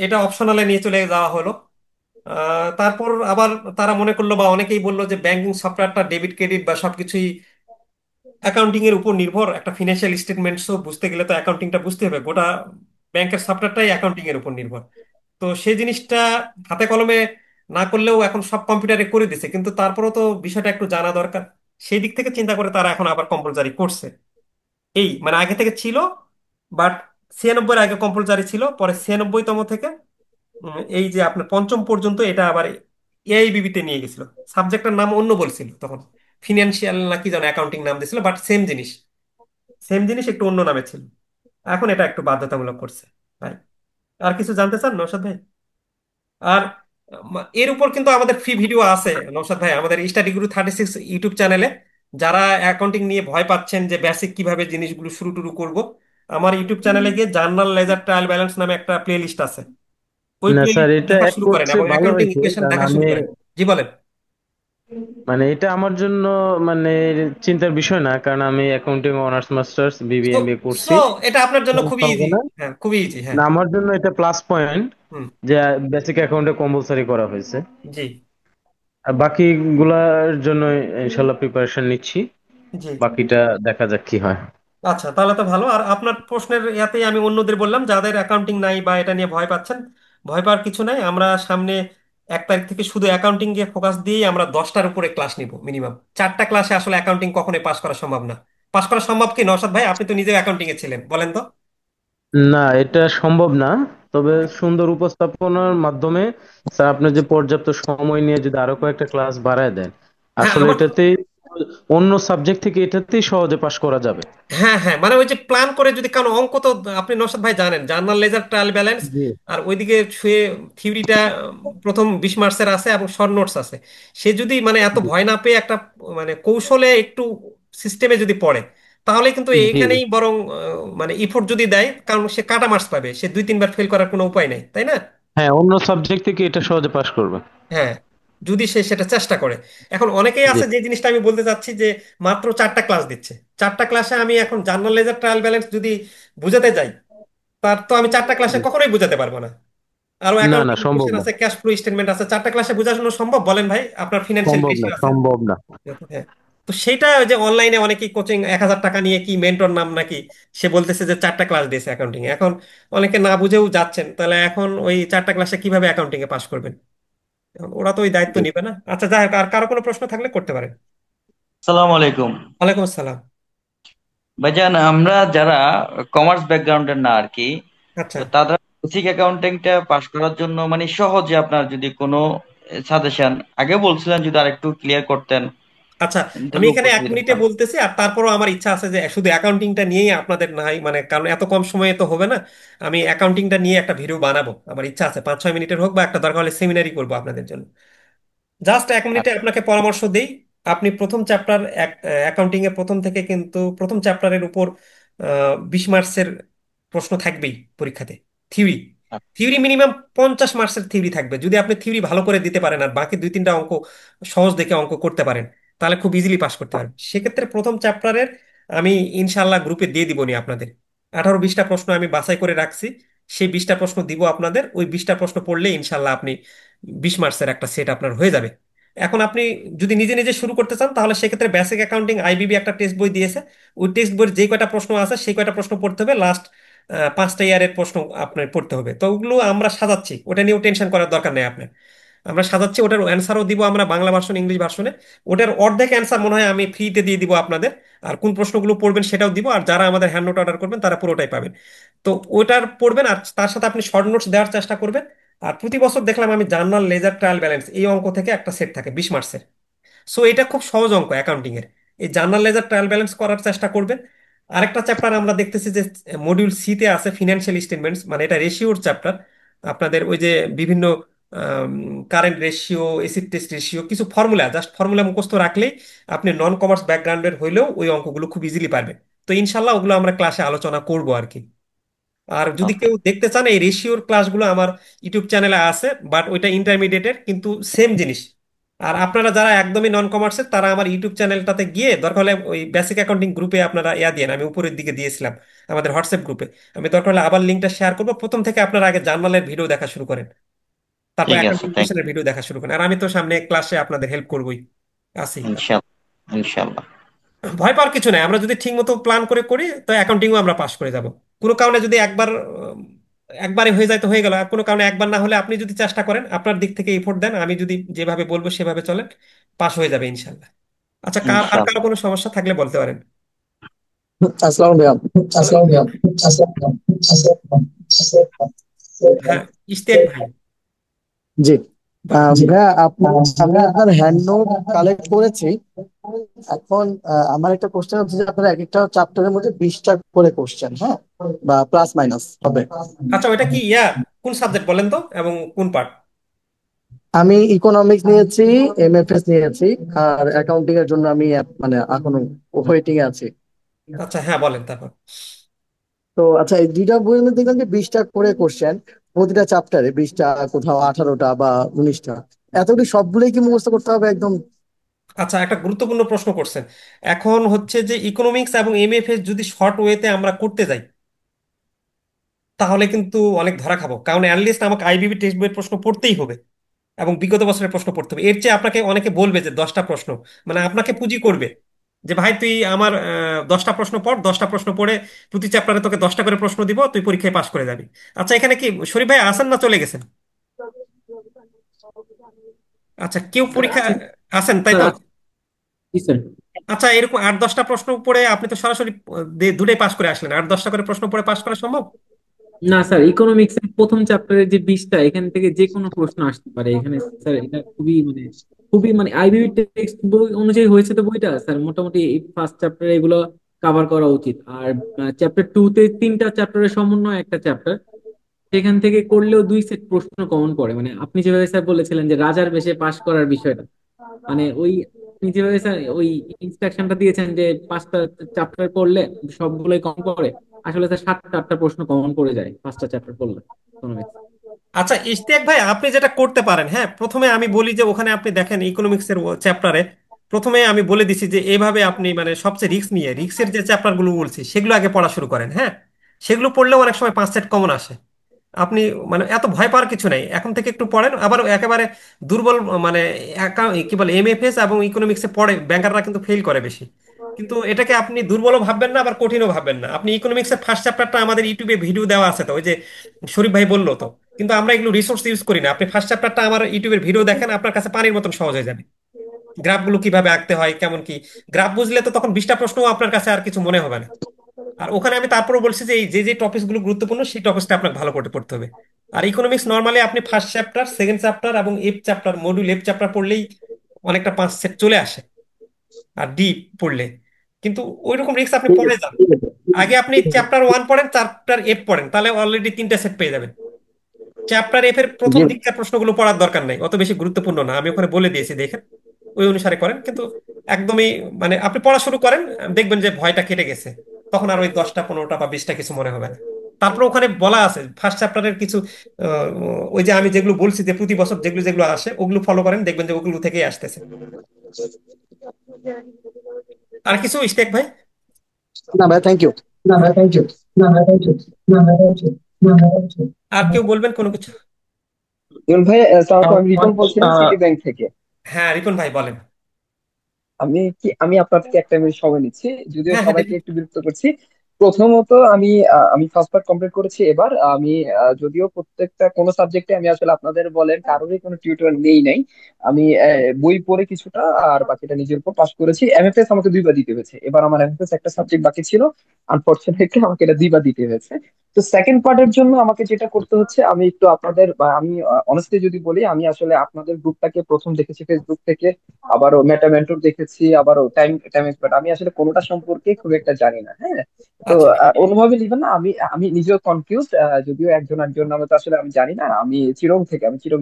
এটা অপশনালে নিয়ে চলে যাওয়া হলো। তারপর আবার তারা মনে করলো বা অনেকেই বললো যে ব্যাংকিং সফটওয়্যারটা ডেবিট ক্রেডিট বা সবকিছুই অ্যাকাউন্টিং এর উপর নির্ভর। একটা ফিনান্সিয়াল স্টেটমেন্টসও বুঝতে গেলে তো অ্যাকাউন্টিংটা বুঝতে হবে, গোটা ব্যাংকের সফটওয়্যারটাই অ্যাকাউন্টিং এর উপর নির্ভর। তো সেই জিনিসটা হাতে কলমে না করলেও এখন সব কম্পিউটারে করে দিছে, কিন্তু তারপরেও তো বিষয়টা একটু জানা দরকার। সেই দিক থেকে চিন্তা করে তারা এখন আবার কম্পালসারি করছে। এই মানে আগে থেকে ছিল, বাট 96 আগে কম্পালসারি ছিল, পরে 96তম থেকে এই যে আপনার পঞ্চম পর্যন্ত এটা আবার এআইবিবি তে নিয়ে গেছিল। সাবজেক্টের নাম অন্য বলছিল তখন, ফিনান্সিয়াল নাকি যেন অ্যাকাউন্টিং নাম দিয়েছিল, বাট সেম জিনিস। সেম জিনিস একটু অন্য নামে ছিল। এখন এটা একটু বাধ্যতামূলক করছে ভাই। আর কিছু জানতে চান নৌশাদ ভাই? আর এর উপর কিন্তু আমাদের ফ্রি ভিডিও আছে নৌশাদ ভাই, আমাদের স্টাডি গুরু 36 ইউটিউব চ্যানেলে। যারা অ্যাকাউন্টিং নিয়ে ভয় পাচ্ছেন যে বেসিক কিভাবে জিনিসগুলো শুরু টুরু করব, আমার ইউটিউব চ্যানেলে গিয়ে জার্নাল লেজার ট্রায়াল ব্যালেন্স নামে একটা প্লে লিস্ট আছে। ওই না প্লে স্যার, লিস্ট এটা দেখা অ্যাড শুরু করেন করছে এবং ভালো অ্যাকাউন্টিং হয়েছে, ইকুয়েশন কারণ দেখা শুরু আমি করেন। জি বলেন। মানে এটা আমার জন্য মানে চিন্তার বিষয় না, কারণ আমি accounting honours masters so BBA MBA so করছি। এটা আপনার জন্য খুবই সমস্যা হবে ইজি। না। হ্যাঁ, খুবই ইজি। হ্যাঁ। না, আমার জন্য এটা প্লাস পয়েন্ট হুম। যে বেসিক অ্যাকাউন্টে কম্পালসারি করা হয়েছে। জি। আর বাকিগুলার জন্য ইনশাল্লাহ প্রিপারেশন নিচ্ছি। জি। বাকিটা দেখা যাক কি হয়। আচ্ছা, তাহলে তো ভালো। আর আপনার প্রশ্নের ইয়াতেই আমি অন্যদের বললাম যাদের অ্যাকাউন্টিং নাই বা এটা নিয়ে ভয় পাচ্ছেন, ভয় পাওয়ার কিছু নাই। আমরা সামনে 1 তারিখ থেকে শুধু অ্যাকাউন্টিং এ ফোকাস দিয়েই আমরা 10টার উপরে ক্লাস নিব মিনিমাম। 4টা ক্লাসে আসলে অ্যাকাউন্টিং কখনোই পাস করা সম্ভব না। পাস করা সম্ভব কি নওশাদ ভাই? আপনি তো নিজেও অ্যাকাউন্টিং এ ছিলেন, বলেন তো। না, এটা সম্ভব না। তবে সুন্দর উপস্থাপনার মাধ্যমে স্যার আপনি যে পর্যাপ্ত সময় নিয়ে যদি আরো কয়েকটা ক্লাস বাড়ায় দেন, হ্যাঁ আসলে আমার এটাতেই অন্য সাবজেক্ট থেকে এটাতেই সহজে পাশ করা যাবে। হ্যাঁ, হ্যাঁ, মানে ওই যে প্ল্যান করে যদি, কারণ অঙ্ক তো আপনি নওশাদ ভাই জানেন, জার্নাল লেজার ট্রায়াল ব্যালেন্স জি। আর ওইদিকে শুয়ে থিওরিটা প্রথম 20 মার্কসের আছে এবং শর্ট নোটস আছে। সে যদি মানে এত জি। ভয় না পেয়ে একটা মানে কৌশলে একটু সিস্টেমে যদি পড়ে, তাহলে কিন্তু জি। এইখানেই বরং মানে ইফোর্ট যদি দেয়, কারণ সে কাটা মার্কস পাবে, সে 2-3 বার ফেল করার কোনো উপায় নাই, তাই না? হ্যাঁ, অন্য সাবজেক্ট থেকে এটা সহজে পাশ করবে। হ্যাঁ, যদি সে সেটা চেষ্টা করে। এখন অনেকেই জি। আছে যে জিনিসটা আমি বলতে চাচ্ছি যে মাত্র 4টা ক্লাস দিচ্ছে। 4টা ক্লাসে আমি এখন জার্নাল লেজার ট্রায়াল ব্যালেন্স যদি বুঝাতে যাই, তার তো আমি 4টা ক্লাসে জি। কখনোই বোঝাতে পারবো না। আরো না, না, অ্যাকাউন্টিং সম্ভব ইকুয়েশন না। আছে, ক্যাশ ফ্লো স্টেটমেন্ট আছে, 4টা ক্লাসে বোঝানো সম্ভব বলেন ভাই? আপনার ফিনান্সিয়াল সম্ভব না, লিটারেসি আছে। সম্ভব না। হ্যাঁ। তো সেটা ওই যে অনলাইনে অনেকেই কোচিং 1,000 টাকা নিয়ে, কি মেন্টর নাম নাকি, সে বলতেছে যে 4টা ক্লাস দিয়েছে অ্যাকাউন্টিং। এখন অনেকে না বুঝেও যাচ্ছেন, তাহলে এখন ওই 4টা ক্লাসে কিভাবে অ্যাকাউন্টিং এ পাশ করবেন? এখন ওরা তো ওই দায়িত্ব জি। নিবে না। আচ্ছা, যাই হোক, আর কারো কোনো প্রশ্ন থাকলে করতে পারেন। সালাম আলাইকুম। ওয়ালাইকুম আসসালাম। ভাইজান, আমরা যারা কমার্স ব্যাকগ্রাউন্ডের না আর কি, আচ্ছা। তো তাদের বেসিক অ্যাকাউন্টিংটা পাশ করার জন্য মানে সহজে আপনার যদি কোনো সাজেশন আগে বলছিলেন যদি আরেকটু ক্লিয়ার করতেন আচ্ছা, আমি তাহলে এখানে এক উপকৃত মিনিটে হতাম। বলতেছি, আর তারপরও আমার ইচ্ছা আছে যে শুধু অ্যাকাউন্টিংটা নিয়েই আপনাদের নাই মানে, কারণ এত কম সময়ে তো হবে না। আমি অ্যাকাউন্টিংটা নিয়ে একটা ভিডিও বানাবো, আমার ইচ্ছা আছে 5-6 মিনিটের হোক, বা একটা দরকার হলে সেমিনারি করবো আপনাদের জন্য। জাস্ট 1 মিনিটে আচ্ছা। আপনাকে পরামর্শ দেই। আপনি প্রথম চ্যাপ্টার অ্যাকাউন্টিং এর প্রথম থেকে কিন্তু প্রথম চ্যাপ্টারের উপর 20 মার্কসের প্রশ্ন থাকবেই পরীক্ষাতে। থিওরি থিওরি মিনিমাম 50 মার্কসের থিওরি থাকবে। যদি আপনি থিওরি ভালো করে দিতে পারেন আর বাকি 2-3টা অঙ্ক সহজ দেখে অঙ্ক করতে পারেন, তাহলে খুব ইজিলি পাস করতে পারেন। সেক্ষেত্রে প্রথম চ্যাপ্টারের আমি ইনশাল্লাহ গ্রুপে দিয়ে দিব নি আপনাদের। 18-20টা প্রশ্ন আমি বাছাই করে রাখছি। সেই 20টা প্রশ্ন দিব আপনাদের। ওই 20টা প্রশ্ন পড়লে ইনশাল্লাহ আপনি 20 মার্কসের একটা সেট আপনার হয়ে যাবে। এখন আপনি যদি নিজে নিজে শুরু করতে চান, তাহলে সেক্ষেত্রে বেসিক অ্যাকাউন্টিং আইবিবি একটা টেক্সট বই দিয়েছে। ওই টেক্সট বইয়ের যে কয়টা প্রশ্ন আছে সেই কয়টা প্রশ্ন পড়তে হবে, লাস্ট 5টা ইয়ারের প্রশ্ন আপনার পড়তে হবে। তো ওগুলো আমরা সাজাচ্ছি, ওটা নিয়েও টেনশন করার দরকার নেই আপনার। আমরা সাজাচ্ছি, ওটার অ্যান্সারও দিব আমরা বাংলা ভার্সন ইংলিশ ভার্সনে। ওটার অর্ধেক অ্যান্সার মনে হয় আমি ফ্রিতে দিয়ে দিব আপনাদের। আর কোন প্রশ্নগুলো পড়বেন সেটাও দিব, আর যারা আমাদের হ্যান্ড নোট অর্ডার করবেন তারা পুরোটাই পাবেন। তো ওটার পড়বেন, আর তার সাথে আপনি শর্ট নোটস দেওয়ার চেষ্টা করবেন। আর প্রতি বছর দেখলাম আমি জার্নাল লেজার ট্রায়াল ব্যালেন্স এই অঙ্ক থেকে একটা সেট থাকে 20 মার্কসের। সো এটা খুব সহজ অঙ্ক অ্যাকাউন্টিং এর। এই জার্নাল লেজার ট্রায়াল ব্যালেন্স করার চেষ্টা করবেন। আরেকটা চ্যাপ্টার আমরা দেখতেছি যে মডিউল সিতে আছে ফিনান্সিয়াল স্টেটমেন্টস, মানে এটা রেশিওর চ্যাপ্টার। আপনাদের ওই যে বিভিন্ন current ratio, acid test ratio, কিছু ফর্মুলা, জাস্ট ফর্মুলা মুখস্থ রাখলেই আপনি নন কমার্স ব্যাকগ্রাউন্ডের হইলেও ওই অঙ্কগুলো খুব ইজিলি পারবেন। তো ইনশাল্লাহ ওগুলো আমরা ক্লাসে আলোচনা করবো আর কি। আর যদি ওকে। কেউ দেখতে চান, এই রেশিওর ক্লাসগুলো আমার ইউটিউব চ্যানেলে আছে, বাট ওইটা ইন্টারমিডিয়েটের, কিন্তু সেম জিনিস। আর আপনারা যারা একদমই নন কমার্সের, তারা আমার ইউটিউব চ্যানেলটাতে গিয়ে দরকার হলে ওই বেসিক অ্যাকাউন্টিং গ্রুপে আপনারা দিয়েন, আমি উপরের দিকে দিয়েছিলাম আমাদের হোয়াটসঅ্যাপ গ্রুপে। আমি দরকার হলে আবার লিঙ্কটা শেয়ার করবো। প্রথম থেকে আপনারা আগে জার্নালের ভিডিও দেখা শুরু করেন, তারপর ঠিক আছে, অ্যাকাউন্টিং থ্যাংক কোশ্চেনের ভিডিও দেখা শুরু করেন। আর আমি তো সামনে ক্লাসে আপনাদের হেল্প করবোই, আছি। ইনশাল্লাহ। ইনশাল্লাহ। ভয় পাওয়ার কিছু নাই, আমরা যদি ঠিক মতো প্ল্যান করে করি তো অ্যাকাউন্টিংও আমরা পাশ করে যাব। কোনো কারণে যদি একবারে হয়ে যায় তো হয়ে গেল, আর কোনো কারণে একবার না হলে আপনি যদি চেষ্টা করেন, আপনার দিক থেকে এফোর্ট দেন, আমি যদি যেভাবে বলবো সেভাবে চলেন, পাশ হয়ে যাবে ইনশাল্লাহ। আচ্ছা, আর কারো ইনশাল্লাহ। কোনো সমস্যা থাকলে বলতে পারেন। আসসালামু আলাইকুম। আসসালামু ওয়ালাইকুম। আলাইকুম। হ্যাঁ, ইশতিয়াক ভাই। জি। জি। ভাইয়া, আমি আপনার হ্যান্ড নোট কালেক্ট করেছি। এখন আমার একটা কোশ্চেন হচ্ছে যে আপনার এক একটা চ্যাপ্টারের মধ্যে 20টা করে কোশ্চেন, হ্যাঁ, বা প্লাস মাইনাস হবে। আচ্ছা, ওইটা কি কোন সাবজেক্ট বলেন তো, এবং কোন পার্ট? আমি ইকোনমিক্স নিয়েছি, এমএফএস নিয়েছি, আর অ্যাকাউন্টিং এর জন্য আমি মানে এখনো ওয়েটিং এ আছি। আচ্ছা, হ্যাঁ বলেন তারপর। তো আচ্ছা, এই দুইটা বইয়ের মধ্যে দেখলাম যে 20টা করে কোশ্চেন, প্রতিটা চ্যাপ্টারে 20টা, কোথাও 18টা বা 19টা। এতগুলি সবগুলোই কি মুখস্থ করতে হবে একদম? আচ্ছা, একটা গুরুত্বপূর্ণ প্রশ্ন করছেন। এখন হচ্ছে যে ইকোনমিক্স এবং এমএফএস যদি শর্ট ওয়েতে আমরা করতে যাই, তাহলে কিন্তু অনেক ধরা খাবো, কারণ অ্যাটলিস্ট আমাকে আইবিবি টেক্সট বইয়ের প্রশ্ন পড়তেই হবে এবং বিগত বছরের প্রশ্ন পড়তে হবে। এর চেয়ে আপনাকে অনেকে বলবে যে 10টা প্রশ্ন, মানে আপনাকে পুঁজি করবে যে ভাই তুই আমার 10টা প্রশ্ন পড়, 10টা প্রশ্ন পড়ে প্রতি চ্যাপ্টারে তোকে 10টা করে প্রশ্ন দিব, তুই পরীক্ষায় পাশ করে যাবি। আচ্ছা, এখানে কি শরীফ ভাই আছেন না চলে গেছেন? আচ্ছা, কেউ পরীক্ষা আছেন তাই স্যার তো? জি স্যার। আচ্ছা, এরকম 8-10টা প্রশ্ন পড়ে আপনি তো সরাসরি দুটোই পাশ করে আসলেন, 8-10টা করে প্রশ্ন পড়ে পাশ করা সম্ভব? না স্যার, ইকোনমিক্স এর প্রথম চ্যাপ্টারের যে 20টা, এখান থেকে যে কোনো প্রশ্ন আসতে পারে এখানে। স্যার এটা খুবই মানে আইবিবি টেক্সট বই অনুযায়ী হয়েছে তো বইটা, স্যার মোটামুটি এই ফার্স্ট চ্যাপ্টারে এগুলো কভার করা উচিত। আর চ্যাপ্টার টু তে 3টা চ্যাপ্টারের সমন্বয় একটা চ্যাপ্টার, সেখান থেকে করলেও 2 সেট প্রশ্ন কমন পড়ে। মানে আপনি যেভাবে স্যার বলেছিলেন যে রাজার বেশে পাশ করার বিষয়টা, মানে ওই আপনি যেভাবে স্যার ওই ইনস্ট্রাকশনটা দিয়েছেন যে 5টা চ্যাপ্টার পড়লে সবগুলোই কমন পড়ে, আসলে স্যার 7টা 8টা প্রশ্ন কমন পড়ে যায় 5টা চ্যাপ্টার পড়লে ইকোনমিক্স। আচ্ছা ইশতিয়াক ভাই, আপনি যেটা করতে পারেন, হ্যাঁ, প্রথমে আমি বলি যে ওখানে আপনি দেখেন ইকোনমিক্স এর চ্যাপ্টারে প্রথমে আমি বলে দিছি যে এইভাবে আপনি মানে সবচেয়ে রিস্কের যে চ্যাপ্টার গুলো বলছি সেগুলো আগে পড়া শুরু করেন। হ্যাঁ, সেগুলো পড়লেও অনেক সময় 5 সেট কমন আসে। আপনি মানে এত ভয় পাওয়ার কিছু নাই, এখন থেকে একটু পড়েন। আবার একেবারে দুর্বল মানে কি বলে এমএফএস এবং ইকোনমিক্সে পড়ে ব্যাংকাররা কিন্তু ফেল করে বেশি। কিন্তু এটাকে আপনি দুর্বলও ভাববেন না, আবার কঠিনও ভাববেন না। আপনি ইকোনমিক্সের ফার্স্ট চ্যাপ্টারটা আমাদের ইউটিউবে ভিডিও দেওয়া আছে তো, ওই যে শরীফ ভাই বললো তো। কিন্তু আমরা এগুলো রিসোর্স ইউজ করি না। আপনি ফার্স্ট চ্যাপ্টারটা আমার ইউটিউবের ভিডিও দেখেন, আপনার কাছে পানির মতন সহজ হয়ে যাবে। গ্রাফগুলো কিভাবে আঁকতে হয়, কেমন কি গ্রাফ বুঝলে তো তখন 20টা প্রশ্নও আপনার কাছে আর কিছু মনে হবে না। আর ওখানে আমি তারপরে বলছি যে এই যে যে টপিকস গুলো গুরুত্বপূর্ণ সেই টপিকসটা আপনাকে ভালো করে পড়তে হবে। আর ইকোনমিক্স নর্মালি আপনি ফার্স্ট চ্যাপ্টার, সেকেন্ড চ্যাপ্টার এবং F chapter, module F chapter পড়লেই অনেকটা 5 সেট চলে আসে। আর ডি পড়লে কিন্তু ওইরকম রিস্ক আপনি ঠিক পড়ে আছে, যান। ঠিক আছে। আগে আপনি চ্যাপ্টার 1 পড়েন, চ্যাপ্টার এফ পড়েন, তাহলে অলরেডি 3টা সেট পেয়ে যাবেন। চ্যাপ্টার এফ এর প্রথম জি। দিককার প্রশ্নগুলো পড়ার দরকার নাই, অত বেশি গুরুত্বপূর্ণ না, আমি ওখানে বলে দিয়েছি, দেখেন ওই অনুসারে করেন। কিন্তু একদমই মানে আপনি পড়া শুরু করেন, দেখবেন যে ভয়টা কেটে গেছে। তখন আর ওই 10টা 15টা বা 20টা কিছু মনে হবে না। তারপর ওখানে বলা আছে ফার্স্ট চ্যাপ্টারের কিছু আহ, ওই যে আমি যেগুলো বলছি যে প্রতি বছর যেগুলো যেগুলো আসে ওগুলো ফলো করেন, দেখবেন যে ওগুলো থেকেই আসতেছে। আর কিছু স্টেক ভাই? না ভাই, থ্যাংক ইউ। আর কেউ বলবেন কোনো কিছু? ইমন ভাই, আসসালামু আলাইকুম। আমি রিপন বলছিলাম সিটি ব্যাংক থেকে। হ্যাঁ, রিপন ভাই বলেন। আমি আপনার থেকে একটা মিনিট সময় নিচ্ছি, যদিও হ্যাঁ, হ্যাঁ, সবাইকে দেখুন। একটু বিরক্ত করছি। প্রথমত আমি ফার্স্ট পার্ট কমপ্লিট করেছি এবার। আমি যদিও প্রত্যেকটা কোন সাবজেক্টে আমি আসলে আপনাদের বলেন কারোরই কোনো টিউটর নেই নাই। আমি বই পড়ে কিছুটা আর বাকিটা নিজের উপর পাস করেছি। এমএফএস আমাকে 2বার দিতে হয়েছে, এবার আমার এমএফএস একটা সাবজেক্ট বাকি ছিল, আনফরচুনেটলি আমাকে এটা দিবা দিতে হয়েছে। তো সেকেন্ড পার্টের জন্য আমাকে যেটা করতে হচ্ছে, আমি একটু আপনাদের বা আমি অনেস্টলি যদি বলি, আমি আসলে আপনাদের গ্রুপটাকে প্রথম দেখেছি ফেসবুক থেকে, আবারও মেটামেন্টর দেখেছি, আবারও টাইম টাইম এক্সপার্ট, আমি আসলে কোনোটা সম্পর্কে খুব একটা জানি না, হ্যাঁ। তো আচ্ছা। অনুভবই নিবেন না, আমি আমি নিজেও কনফিউজ, যদিও একজন একজন নামে তো আসলে আমি জানি না। আমি চিরং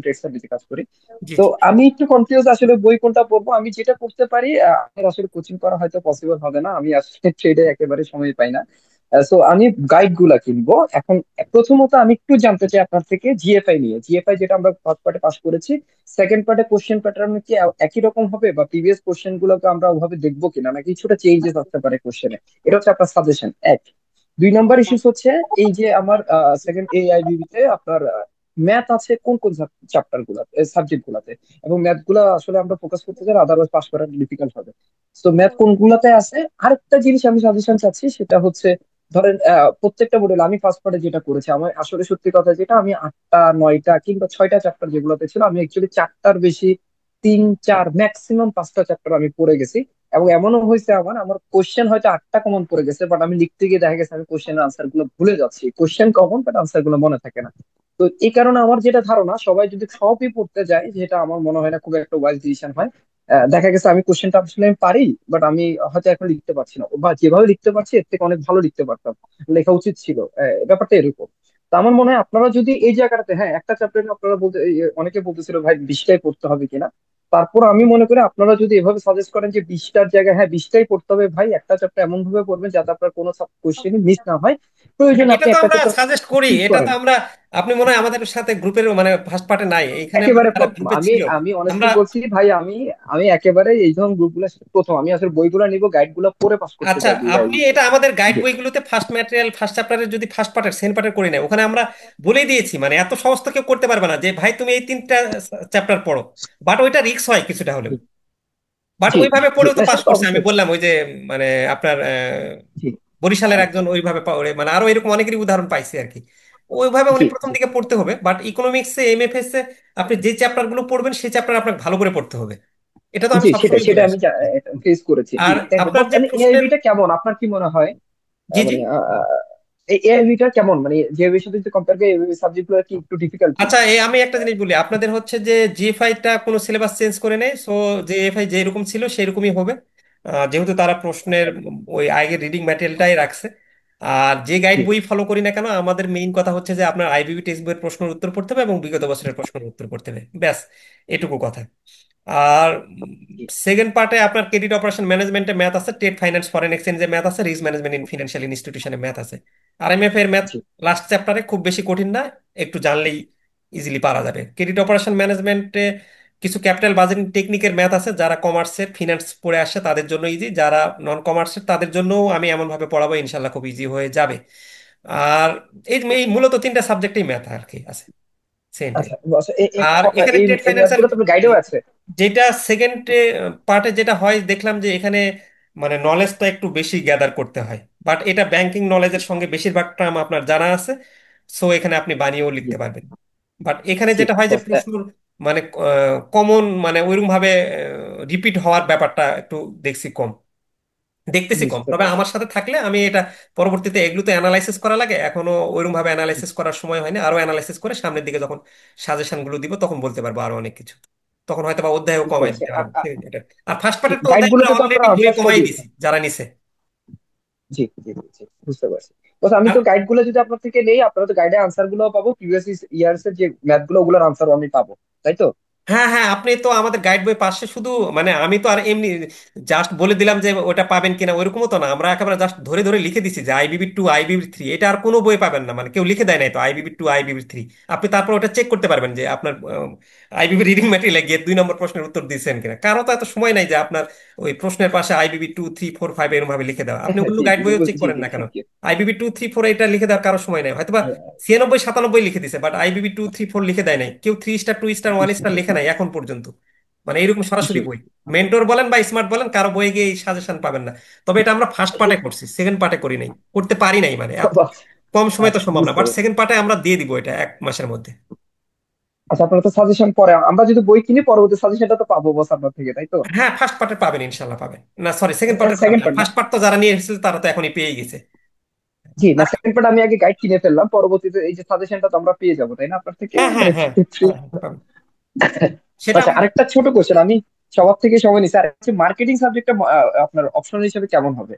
টেক্সটাইল কাজ করি। জি তো জি। আমি একটু কনফিউজ আসলে বই কোনটা পড়বো। আমি যেটা করতে পারি, আমার আসলে কোচিং করা হয়তো পসিবল হবে না, আমি আসলে ট্রেডে একেবারে সময় পাই না। সো আমি গাইড গুলা কিনবো এখন। প্রথমত আমি একটু জানতে চাই আপনার থেকে জিএফআই নিয়ে। জিএফআই যেটা আমরা ফার্স্ট পার্টে পাস করেছি, সেকেন্ড পার্টে কোশ্চেন প্যাটার্ন কি একই রকম হবে, বা প্রিভিয়াস কোশ্চেন গুলোকে আমরা ওভাবে দেখবো কিনা, নাকি কিছুটা চেঞ্জেস আসতে পারে কোশ্চেনে? এটা হচ্ছে আপনার সাজেশন এক। দুই নাম্বার ইস্যুস হচ্ছে, এই যে আমার সেকেন্ড এআইবিবি তে আপনার ম্যাথ আছে কোন কোন চ্যাপ্টার গুলাতে, সাবজেক্ট গুলাতে, এবং ম্যাথ গুলা আসলে আমরা ফোকাস করতে চাই, আদারওয়াইজ পাস করা ডিফিকাল্ট হবে। তো ম্যাথ কোনগুলাতে আছে? আরেকটা জিনিস আমি সাজেশন চাচ্ছি, সেটা হচ্ছে ধরেন প্রত্যেকটা মডেল আমি ফার্স্ট পার্টে যেটা করেছি, আমার আসলে সত্যি কথা যেটা, আমি 8টা 9টা কিংবা 6টা চ্যাপ্টার যেগুলোতে ছিল, আমি অ্যাকচুয়ালি 4টার বেশি, 3 4 ম্যাক্সিমাম 5টা চ্যাপ্টার আমি পড়ে গেছি। এবং এমনও হয়েছে আমার আমার কোশ্চেন হয়তো 8টা কমন পড়ে গেছে, বাট আমি লিখতে গিয়ে দেখা গেছে আমি কোশ্চেনের আনসার গুলো ভুলে যাচ্ছি। কোশ্চেন কমন, বাট আনসার গুলো মনে থাকে না। তো এই কারণে আমার যেটা ধারণা, সবাই যদি সবই পড়তে যায়, যেটা আমার মনে হয় না খুব একটা ওয়াইজ ডিসিশন হয়। দেখা গেছে আমি কোশ্চেনটা আসলে আমি পারি, বাট আমি হয়তো এখন লিখতে পারছি না, বা যেভাবে লিখতে পারছি এর থেকে অনেক ভালো লিখতে পারতাম, লেখা উচিত ছিল। ব্যাপারটা এরকম। তো আমার মনে হয় আপনারা যদি এই জায়গাটাতে, হ্যাঁ, একটা চ্যাপ্টারে আপনারা বলতে অনেকে বলতেছিল ভাই 20টাই পড়তে হবে কিনা। তারপর আমি মনে করি আপনারা যদি এভাবে সাজেস্ট করেন যে 20টার জায়গায় হ্যাঁ 20টাই পড়তে হবে, ভাই একটা চ্যাপ্টার এমন ভাবে পড়বেন যাতে আপনার কোনো কোশ্চেনই মিস না হয়। হ্যাঁ, প্রয়োজনে এটা আপনি তো একটা আমরা চ্যাপ্টার সাজেস্ট করি, স্কিপ এটা তো করেন। আমরা, আপনি মনে হয় আমাদের সাথে গ্রুপের মানে ফার্স্ট পার্টে নাই, এইখানে মানে একেবারে যারা প্রথম গ্রুপে আমি ছিল আমি অনেস্টলি আমরা। বলছি ভাই, আমি আমি একেবারে এই ধরুন গ্রুপগুলো প্রথম, আমি আসলে বইগুলো নিব, গাইডগুলো পড়ে পাস করতে আচ্ছা, চাইবো আপনি এই। এটা আমাদের গাইড জি বইগুলোতে ফার্স্ট ম্যাটেরিয়াল ফার্স্ট চ্যাপ্টারের যদি ফার্স্ট পার্টের সেকেন্ড পার্টের করি না, ওখানে আমরা বলেই দিয়েছি মানে এত সহজ তো কেউ করতে পারবে না যে ভাই তুমি এই 3টা চ্যাপ্টার পড়ো। বাট ওইটা রিস্ক হয় কিছুটা হলেও, বাট জি ওইভাবে জি, পড়েও তো না পাস সে তো করছে। আমি অবশ্যই। বললাম ওই যে মানে আপনার জি বরিশালের একজন ওইভাবে পড়ে, মানে আরো এরকম অনেকেরই উদাহরণ পাইছি আর কি। ওইভাবে উনি জি প্রথম জি দিকে পড়তে হবে, বাট ইকোনমিক্সে এমএফএস এ আপনি যে চ্যাপ্টার গুলো পড়বেন সেই চ্যাপ্টার আপনাকে ভালো করে পড়তে হবে। এটা তো আমি জি, সেটা সবসময় বলে সেটা আমি আসি। ফেস করেছি। জি আর থ্যাংক ইউ। আপনার যে মানে প্রশ্নের, এআইবিটা কেমন আপনার কি মনে হয়? জি জি। মানে এই এআইবিটা কেমন, মানে জেএবির সাথে যদি কম্পেয়ার করি, এআইবি সাবজেক্ট গুলো কি একটু ডিফিকাল্ট আচ্ছা, কিনা? আমি একটা জিনিস বলি, আপনাদের হচ্ছে যে জিএফআইটা কোনো সিলেবাস চেঞ্জ করে নেই, সো জিএফআই যেরকম ছিল সেরকমই হবে। যেহেতু তারা প্রশ্নের আচ্ছা ওই আগের রিডিং ম্যাটেরিয়ালটাই রাখছে। আর যে গাইড জি বই ফলো করি না কেন, আমাদের মেইন কথা হচ্ছে যে আপনার আইবিবি টেক্সট বইয়ের প্রশ্নের উত্তর পড়তে হবে এবং বিগত বছরের প্রশ্নের উত্তর পড়তে হবে, ব্যাস এটুকু কথা। আর জি সেকেন্ড পার্টে আপনার ক্রেডিট অপারেশন ম্যানেজমেন্টে ম্যাথ আছে, ট্রেড ফাইন্যান্স ফরেন এক্সচেঞ্জে ম্যাথ আছে, রিস্ক ম্যানেজমেন্ট ইন ফিনান্সিয়াল ইনস্টিটিউশনে ম্যাথ আছে। আরএমএফ এর ম্যাথ জি লাস্ট চ্যাপ্টারে খুব বেশি কঠিন না, একটু জানলেই ইজিলি পারা যাবে। ক্রেডিট অপারেশন ম্যানেজমেন্টে কিছু ক্যাপিটাল বাজেটিং টেকনিকের ম্যাথ আছে, যারা কমার্সের ফিনান্স পড়ে আসে তাদের জন্য ইজি, যারা নন কমার্সের তাদের জন্য আমি এমন ভাবে পড়াবো ইনশাল্লাহ খুব ইজি হয়ে যাবে। আর এই এই মূলত 3টা সাবজেক্টেই ম্যাথ আর কি আছে সেকেন্ডে। আচ্ছা বস, আর এখানে এই ট্রেড এই ফাইন্যান্স, ম্যাথগুলো তো গাইডেও আছে? যেটা সেকেন্ড পার্টে যেটা হয় দেখলাম যে এখানে মানে নলেজটা একটু বেশি গ্যাদার করতে হয়, বাট এটা ব্যাংকিং নলেজের সঙ্গে বেশিরভাগ টার্ম আপনার জানা আছে, সো এখানে আপনি বানিয়েও জি লিখতে পারবেন। বাট এখানে জি যেটা হয় যে বস, প্রশ্ন মানে কমন মানে ওইরকম ভাবে রিপিট হওয়ার ব্যাপারটা একটু দেখছি কম, দেখতেছি কম। বুঝতে তবে পারছি। আমার সাথে থাকলে আমি এটা পরবর্তীতে এগুলো তো অ্যানালাইসিস করা লাগে, এখনো ওইরকম ভাবে অ্যানালাইসিস করার সময় হয়নি, আরো অ্যানালাইসিস করে সামনের দিকে যখন সাজেশন গুলো দিব তখন বলতে পারবো আরো অনেক কিছু। তখন হয়তো বা অধ্যায়ও বুঝতে কমাই পারছি। দিতে পারবো ঠিক আছে, এটা। আর ফার্স্ট পার্টের তো অধ্যায়গুলো গাইডগুলোতে তো অলরেডি আপনারা বইয়ে আনসারসও কমাই দিছি দিয়েছেন। যারা নিছে। জি জি জি জি, বুঝতে পারছি। বস আমি আর তো গাইড গুলো যদি আপনার থেকে নেই, আপনারা তো গাইডে আনসার গুলো পাবো, প্রিভিয়াস ইয়ার্স এর যে ম্যাথ গুলো, ওগুলোর আনসারও আমি পাবো, তাই তো? হ্যাঁ হ্যাঁ, আপনি তো আমাদের গাইড বই পাশে শুধু মানে আমি তো আর এমনি জাস্ট বলে দিলাম যে ওটা পাবেন কিনা, ওইরকমও তো না, আমরা একেবারে জাস্ট ধরে ধরে লিখে দিছি যে আইবিবি 2 আইবিবি 3, এটা আর কোনো বই পাবেন না, মানে কেউ লিখে দেয় নাই তো আইবিবি 2 আইবিবি 3। আপনি তারপর ওটা চেক করতে পারবেন যে আপনার আইবিবি রিডিং ম্যাটেরিয়ালে গিয়ে 2 নম্বর প্রশ্নের উত্তর দিচ্ছেন কিনা। কারো তো এত সময় নাই যে আপনার ওই প্রশ্নের পাশে আইবিবি 2 3 4 5 এরকম ভাবে লিখে দেওয়া, আপনি ওগুলো জি গাইড জি জি বইও চেক জি করেন জি, না কেন। Thank you. আইবিবি 2 3 4 এটা লিখে দেওয়ার কারো সময় নাই, হয়তোবা 96 97 লিখে দিছে, বাট আইবিবি 2 3 4 লিখে দেয় নাই কেউ, 3 স্টার 2 স্টার 1 স্টার লিখে নাই এখন পর্যন্ত। মানে এইরকম জি সরাসরি বই মেন্টর বলেন বা স্মার্ট বলেন কারো বইয়ে গিয়ে এই সাজেশন পাবেন না। তবে এটা আমরা ফার্স্ট পার্টে করছি, সেকেন্ড পার্টে করি নাই, করতে পারি নাই, মানে এত বাহ, কম সময় তো আচ্ছা সম্ভব না, বুঝতে বাট পারছি। সেকেন্ড পার্টে আমরা দিয়ে দিব এটা 1 মাসের মধ্যে। আচ্ছা আপনারা তো সাজেশন পরে, আমরা যদি বই কিনি পরবর্তী সাজেশনটা তো পাবো বস আপনার থেকে, তাই তো? হ্যাঁ ফার্স্ট পার্টে পাবেন ইনশাল্লাহ পাবেন, না সরি সেকেন্ড পার্টে পাবেন সেকেন্ড না, পার্ট না? ফার্স্ট পার্ট তো যারা নিয়ে এসেছিল তারা তো এখনই পেয়ে গেছে। জি না, সেকেন্ড পার্ট আমি আগে গাইড কিনে ফেললাম, পরবর্তীতে এই যে সাজেশনটা তো আমরা পেয়ে যাবো তাই না আপনার থেকে, হ্যাঁ হ্যাঁ মানে হ্যাঁ ফ্রি। হ্যাঁ, হ্যাঁ, পাবেন। সেটা আচ্ছা, আমি। আরেকটা ছোট কোশ্চেন, আমি সবার থেকে সময় নিচ্ছি, আর হচ্ছে মার্কেটিং সাবজেক্টটা আপনার অপশনাল হিসেবে কেমন হবে?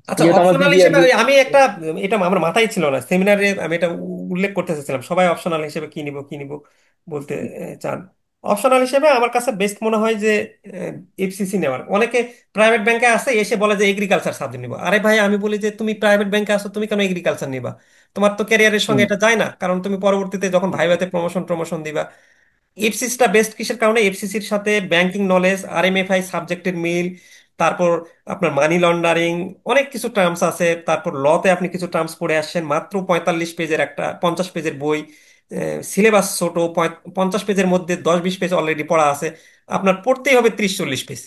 আচ্ছা, যেহেতু আমার অপশনাল বিবিএ হিসেবে আমি একটা, এটা আমার মাথায় ছিল না, সেমিনারে আমি এটা উল্লেখ করতে চাইছিলাম, সবাই অপশনাল হিসেবে কি নিব কি নিব বলতে চান। অপশনাল হিসেবে আমার কাছে বেস্ট মনে হয় যে এফসিসি নেওয়ার। অনেকে প্রাইভেট ব্যাংকে আছে এসে বলে যে এগ্রিকালচার সাবজেক্ট নিব। আরে ভাই, আমি বলি যে তুমি প্রাইভেট ব্যাংকে আসো, তুমি কেন এগ্রিকালচার নিবা? তোমার তো ক্যারিয়ারের সঙ্গে এটা যায় না, কারণ তুমি পরবর্তীতে যখন ভাইভাতে প্রমোশন প্রমোশন দিবা। এফসিসিটা বেস্ট কিসের কারণে? এফসিসির সাথে ব্যাংকিং নলেজ, আরএমএফআই সাবজেক্টের মিল, তারপর আপনার মানি লন্ডারিং, অনেক কিছু টার্মস আছে। তারপর লতে আপনি কিছু টার্মস পড়ে আসছেন, মাত্র 45 পেজের একটা 50 পেজের বই, সিলেবাস ছোট, 50 পেজের মধ্যে 10-20 পেজ অলরেডি পড়া আছে। আপনার পড়তেই হবে 30-40 পেজ।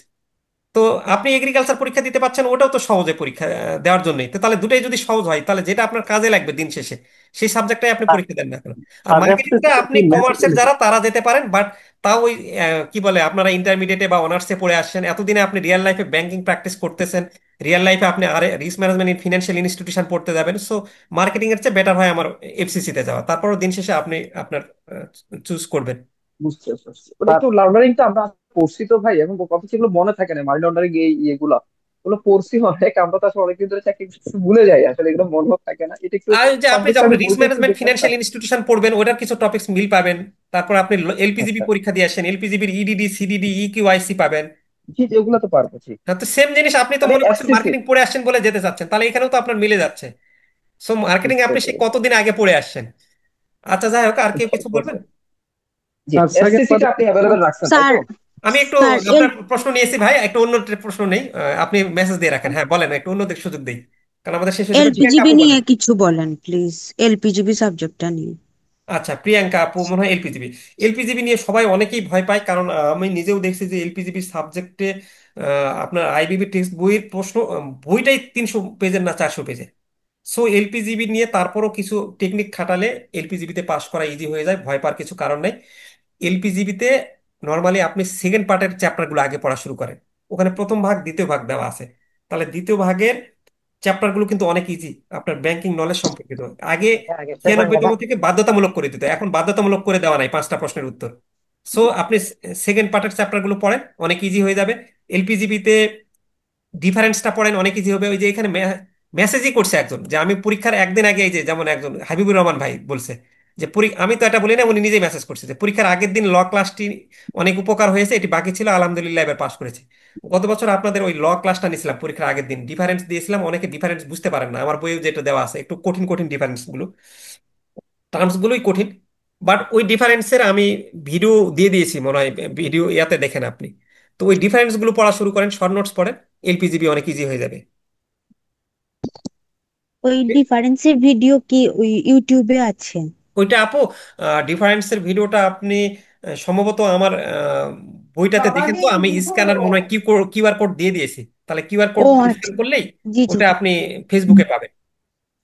তো আপনি এগ্রিকালচার পরীক্ষা দিতে পারছেন, ওটাও তো সহজে পরীক্ষা দেওয়ার জন্যই তো। তাহলে দুটাই যদি সহজ হয়, তাহলে যেটা আপনার কাজে লাগবে দিন শেষে সেই সাবজেক্টটাই আপনি পরীক্ষা দেন না কেন? আর মার্কেটিংটা আপনি কমার্সের যারা তারা যেতে পারেন, বাট তাও ওই কি বলে, আপনারা ইন্টারমিডিয়েটে বা অনার্সে পড়ে আসছেন, এতদিনে আপনি রিয়েল লাইফে ব্যাংকিং প্র্যাকটিস করতেছেন, রিয়েল লাইফে আপনি আর risk management in financial institution পড়তে যাবেন। সো মার্কেটিং এর চেয়ে বেটার হয় আমার এফসিসি তে যাওয়া। তারপরও দিন শেষে আপনি আপনার চুজ করবেন। বুঝতে পারছি, ওটা তো লার্নারিং তো আমরা পড়ছি তো ভাই, এখন কথা সেগুলো মনে থাকে না, মানি লন্ডারিং এই ইয়েগুলো ওগুলো পড়ছি অনেক, আমরা তো আসলে অনেকদিন ধরে চাকরি করছি, ভুলে যাই আসলে, এগুলো মনেও থাকে না, এটা একটু আর যে আপনি কমপ্লেক্স, যখন আমি রিস্ক বইটা একটু ম্যানেজমেন্ট দেখে ফিনান্সিয়াল আসতাম। ইনস্টিটিউশন পড়বেন, ওটার কিছু টপিকস মিল পাবেন। তারপর আপনি এলপিজিবি আচ্ছা, পরীক্ষা দিয়ে আসেন, এলপিজিবির ইডিডি সিডিডি ইকিউআইসি পাবেন। জি জি, ওগুলো তো পারবো, ঠিক। হ্যাঁ, তো সেম জিনিস আপনি তো মানে মনে করছেন এসটিসি। মার্কেটিং পড়ে আসছেন বলে যেতে চাচ্ছেন, তাহলে এখানেও তো আপনার মিলে যাচ্ছে। সো মার্কেটিং বুঝতে আপনি সেই পেরেছি। কতদিন আগে পড়ে আসছেন। আচ্ছা, যাই হোক, আর কেউ বুঝতে কিছু বলবেন? পেরেছি। জি, এসটিসিটা আপনি অ্যাভেলেবেল রাখছেন তাই স্যার, তো? আমি একটু স্যার আপনার প্রশ্ন নিয়েছি ভাই, একটু অন্য প্রশ্ন নেই। আপনি মেসেজ দিয়ে রাখেন, হ্যাঁ বলেন, একটু অন্যদের সুযোগ দেই, কারণ আমাদের শেষ হয়ে যাবে। প্রিয়াঙ্কা এলপিজিবি আপু নিয়ে বলেন। কিছু বলেন প্লিজ, এলপিজিবি সাবজেক্টটা নিয়ে। আচ্ছা, প্রিয়াঙ্কা আপু মনে হয় এলপিজিবি। এলপিজিবি নিয়ে সবাই অনেকেই ভয় পায়, কারণ আমি নিজেও দেখছি যে এলপিজিবি সাবজেক্টে আপনার আইবিবি টেক্সট বইয়ের প্রশ্ন, বইটাই 300 পেজের না 400 পেজের। সো এলপিজিবি নিয়ে তারপরও কিছু টেকনিক খাটালে এলপিজিবিতে পাশ করা ইজি হয়ে যায়, ভয় পাওয়ার কিছু কারণ নেই। এলপিজিবিতে নর্মালি আপনি সেকেন্ড পার্টের চ্যাপ্টারগুলো আগে পড়া শুরু করেন। ওখানে প্রথম ভাগ দ্বিতীয় ভাগ দেওয়া আছে। তাহলে দ্বিতীয় ভাগের চ্যাপ্টারগুলো কিন্তু অনেক ইজি, আপনার ব্যাংকিং নলেজ সম্পর্কিত। আগে 96তম থেকে বাধ্যতামূলক করে দিত, এখন বাধ্যতামূলক করে দেওয়া নাই 5টা প্রশ্নের উত্তর। সো আপনি সেকেন্ড পার্টের চ্যাপ্টারগুলো পড়েন, অনেক ইজি হয়ে যাবে। এলপিজিবিতে ডিফারেন্সটা পড়েন, অনেক ইজি হবে। ওই যে এখানে মেসেজই করছে একজন, যে আমি পরীক্ষার একদিন আগে, এই যে যেমন একজন হাবিবুর রহমান ভাই বলছে যে আমি তো এটা বলি না, উনি নিজেই মেসেজ করছে যে পরীক্ষার আগের দিন ল ক্লাসটি অনেক উপকার হয়েছে, এটি বাকি ছিল, আলহামদুলিল্লাহ এবার পাস করেছে। গত বছর আপনাদের ওই ল ক্লাসটা নিয়েছিলাম, পরীক্ষার আগের দিন ডিফারেন্স দিয়েছিলাম, অনেকে ডিফারেন্স বুঝতে পারেন না, আমার বইয়ে যেটা দেওয়া আছে একটু কঠিন কঠিন ডিফারেন্স গুলো, টার্মস গুলোই কঠিন। বাট ওই ডিফারেন্সের আমি ভিডিও দিয়ে দিয়েছি, মনে হয় ভিডিও ইয়াতে দেখেন আপনি। তো ওই ডিফারেন্স গুলো পড়া শুরু করেন, শর্ট নোটস পড়েন, এলপিজিবি অনেক ইজি হয়ে যাবে। ওই ডিফারেন্সের ভিডিও কি ওই ইউটিউবে আছে? ওইটা আপু, ডিফারেন্সের ভিডিওটা আপনি সম্ভবত আমার বইটাতে দেখেন, তো আমি স্ক্যানার মনে হয় কিউআর কোড দিয়ে দিয়েছি। তাহলে কিউআর কোড ও স্ক্যান আচ্ছা, করলেই জি জি ওটা জি। আপনি ফেসবুকে পাবেন।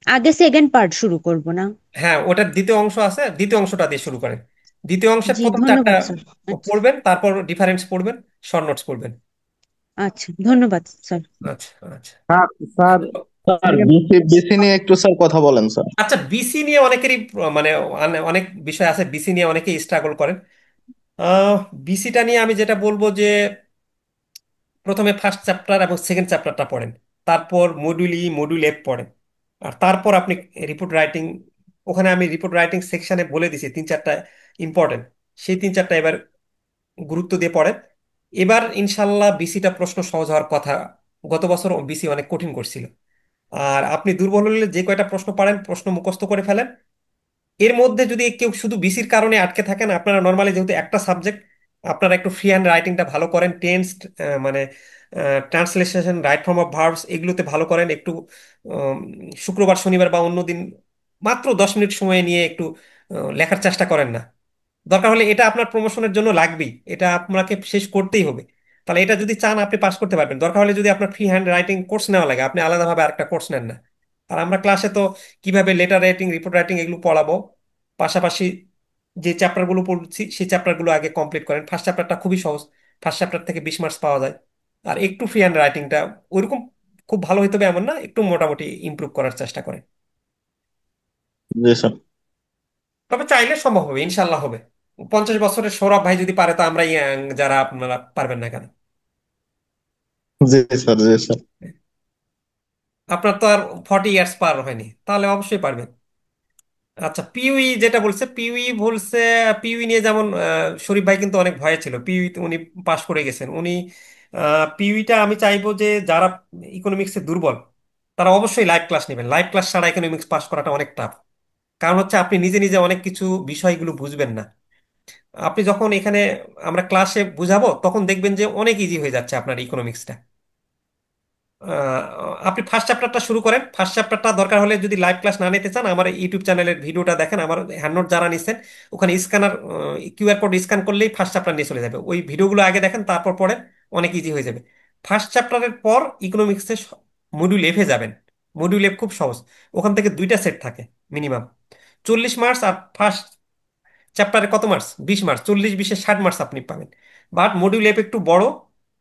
আগে সেকেন্ড পার্ট শুরু করব না? হ্যাঁ, ওটার দ্বিতীয় অংশ আছে, দ্বিতীয় অংশটা দিয়ে শুরু করেন। দ্বিতীয় অংশের জি, প্রথম 4টা ধন্যবাদ স্যার। আচ্ছা পড়বেন, তারপর ডিফারেন্স পড়বেন, শর্ট নোটস পড়বেন। আচ্ছা, ধন্যবাদ স্যার। আচ্ছা আচ্ছা। Sir sir sir BC BC নিয়ে একটু স্যার কথা বলেন স্যার। আচ্ছা, বিসি নিয়ে অনেকেরই মানে অনেক বিষয় আছে, বিসি নিয়ে অনেকেই স্ট্রাগল করেন। বিসিটা নিয়ে আমি যেটা বলবো যে প্রথমে ফার্স্ট চ্যাপ্টার এবং সেকেন্ড চ্যাপ্টারটা পড়েন, তারপর মডিউল ই মডিউল এফ পড়েন, আর তারপর আপনি রিপোর্ট রাইটিং, ওখানে আমি রিপোর্ট রাইটিং সেকশনে বলে দিছি 3-4টা ইম্পর্টেন্ট, সেই 3-4টা এবার গুরুত্ব দিয়ে পড়েন। এবার ইনশাল্লাহ বিসিটা প্রশ্ন সহজ হওয়ার কথা। গত বছর বিসি অনেক কঠিন করছিল। আর আপনি দুর্বল হলে যে কয়টা প্রশ্ন পারেন প্রশ্ন মুখস্থ করে ফেলেন। এর মধ্যে যদি কেউ শুধু বিসির কারণে আটকে থাকেন, আপনারা নর্মালি যেহেতু একটা সাবজেক্ট, আপনারা একটু ফ্রি হ্যান্ড রাইটিংটা ভালো করেন, টেন্স মানে translation, right form of verbs, এগুলোতে ভালো করেন একটু। উম, শুক্রবার শনিবার বা অন্য দিন মাত্র 10 মিনিট সময় নিয়ে একটু লেখার চেষ্টা করেন না। দরকার হলে এটা আপনার প্রমোশনের জন্য লাগবেই, এটা আপনাকে শেষ করতেই হবে। তাহলে এটা যদি চান আপনি পাস করতে পারবেন। দরকার হলে যদি আপনার ফ্রি হ্যান্ড রাইটিং কোর্স নেওয়া লাগে, আপনি আলাদাভাবে আরেকটা কোর্স নেন না। আর আমরা ক্লাসে তো কিভাবে লেটার রাইটিং, রিপোর্ট রাইটিং এগুলো পড়াবো, পাশাপাশি যে চ্যাপ্টারগুলো পড়ছি সেই চ্যাপ্টারগুলো আগে কমপ্লিট করেন। ফার্স্ট চ্যাপ্টারটা খুবই সহজ, ফার্স্ট চ্যাপ্টার থেকে 20 মার্কস পাওয়া যায়। আর একটু ফ্রি হ্যান্ড রাইটিংটা ওইরকম খুব ভালো হইতে হবে এমন না, একটু মোটামুটি ইমপ্রুভ করার চেষ্টা করে। জি স্যার। তবে চাইলে সম্ভব হবে, ইনশাল্লাহ হবে। 50 বছরের সৌরভ ভাই যদি পারে, তো আমরা ইয়াং যারা আপনারা পারবেন না কেন? জি স্যার। জি স্যার। আপনার তো আর 40 ইয়ার্স পার হয়নি, তাহলে অবশ্যই পারবেন। আচ্ছা, পিউই যেটা বলছে, পিউই নিয়ে যেমন শরীফ ভাই কিন্তু অনেক ভয়ে ছিল। পিউই উনি পাশ করে গেছেন উনি। পিউইটা আমি চাইবো যে যারা ইকোনমিক্সে দুর্বল, তারা অবশ্যই লাইভ ক্লাস নেবেন। লাইভ ক্লাস ছাড়া ইকোনমিক্স পাশ করাটা অনেক টাফ। কারণ হচ্ছে আপনি নিজে নিজে অনেক কিছু বিষয়গুলো বুঝবেন না। আপনি যখন এখানে আমরা ক্লাসে বুঝাবো, তখন দেখবেন যে অনেক ইজি হয়ে যাচ্ছে আপনার ইকোনমিক্সটা। আপনি ফার্স্ট চ্যাপ্টারটা শুরু করেন। ফার্স্ট চ্যাপ্টারটা দরকার হলে যদি লাইভ ক্লাস না নিতে চান, আমার ইউটিউব চ্যানেলের ভিডিওটা দেখেন। আমার হ্যান্ড নোট যারা নিচ্ছেন, ওখানে স্ক্যানার কিউআর কোড স্ক্যান করলেই ফার্স্ট চ্যাপ্টার নিয়ে চলে যাবে। ওই ভিডিওগুলো আগে দেখেন, তারপর পড়েন, অনেক ইজি হয়ে যাবে। ফার্স্ট চ্যাপ্টারের পর ইকোনমিক্সে মডিউল এফে যাবেন। মডিউল এফ খুব সহজ। ওখান থেকে দুইটা সেট থাকে মিনিমাম, 40 মার্কস। আর ফার্স্ট চ্যাপ্টারে কত মার্কস? 20 মার্কস। 40 20-এ 60 মার্কস আপনি পাবেন। বাট মডিউল এফ একটু বড়।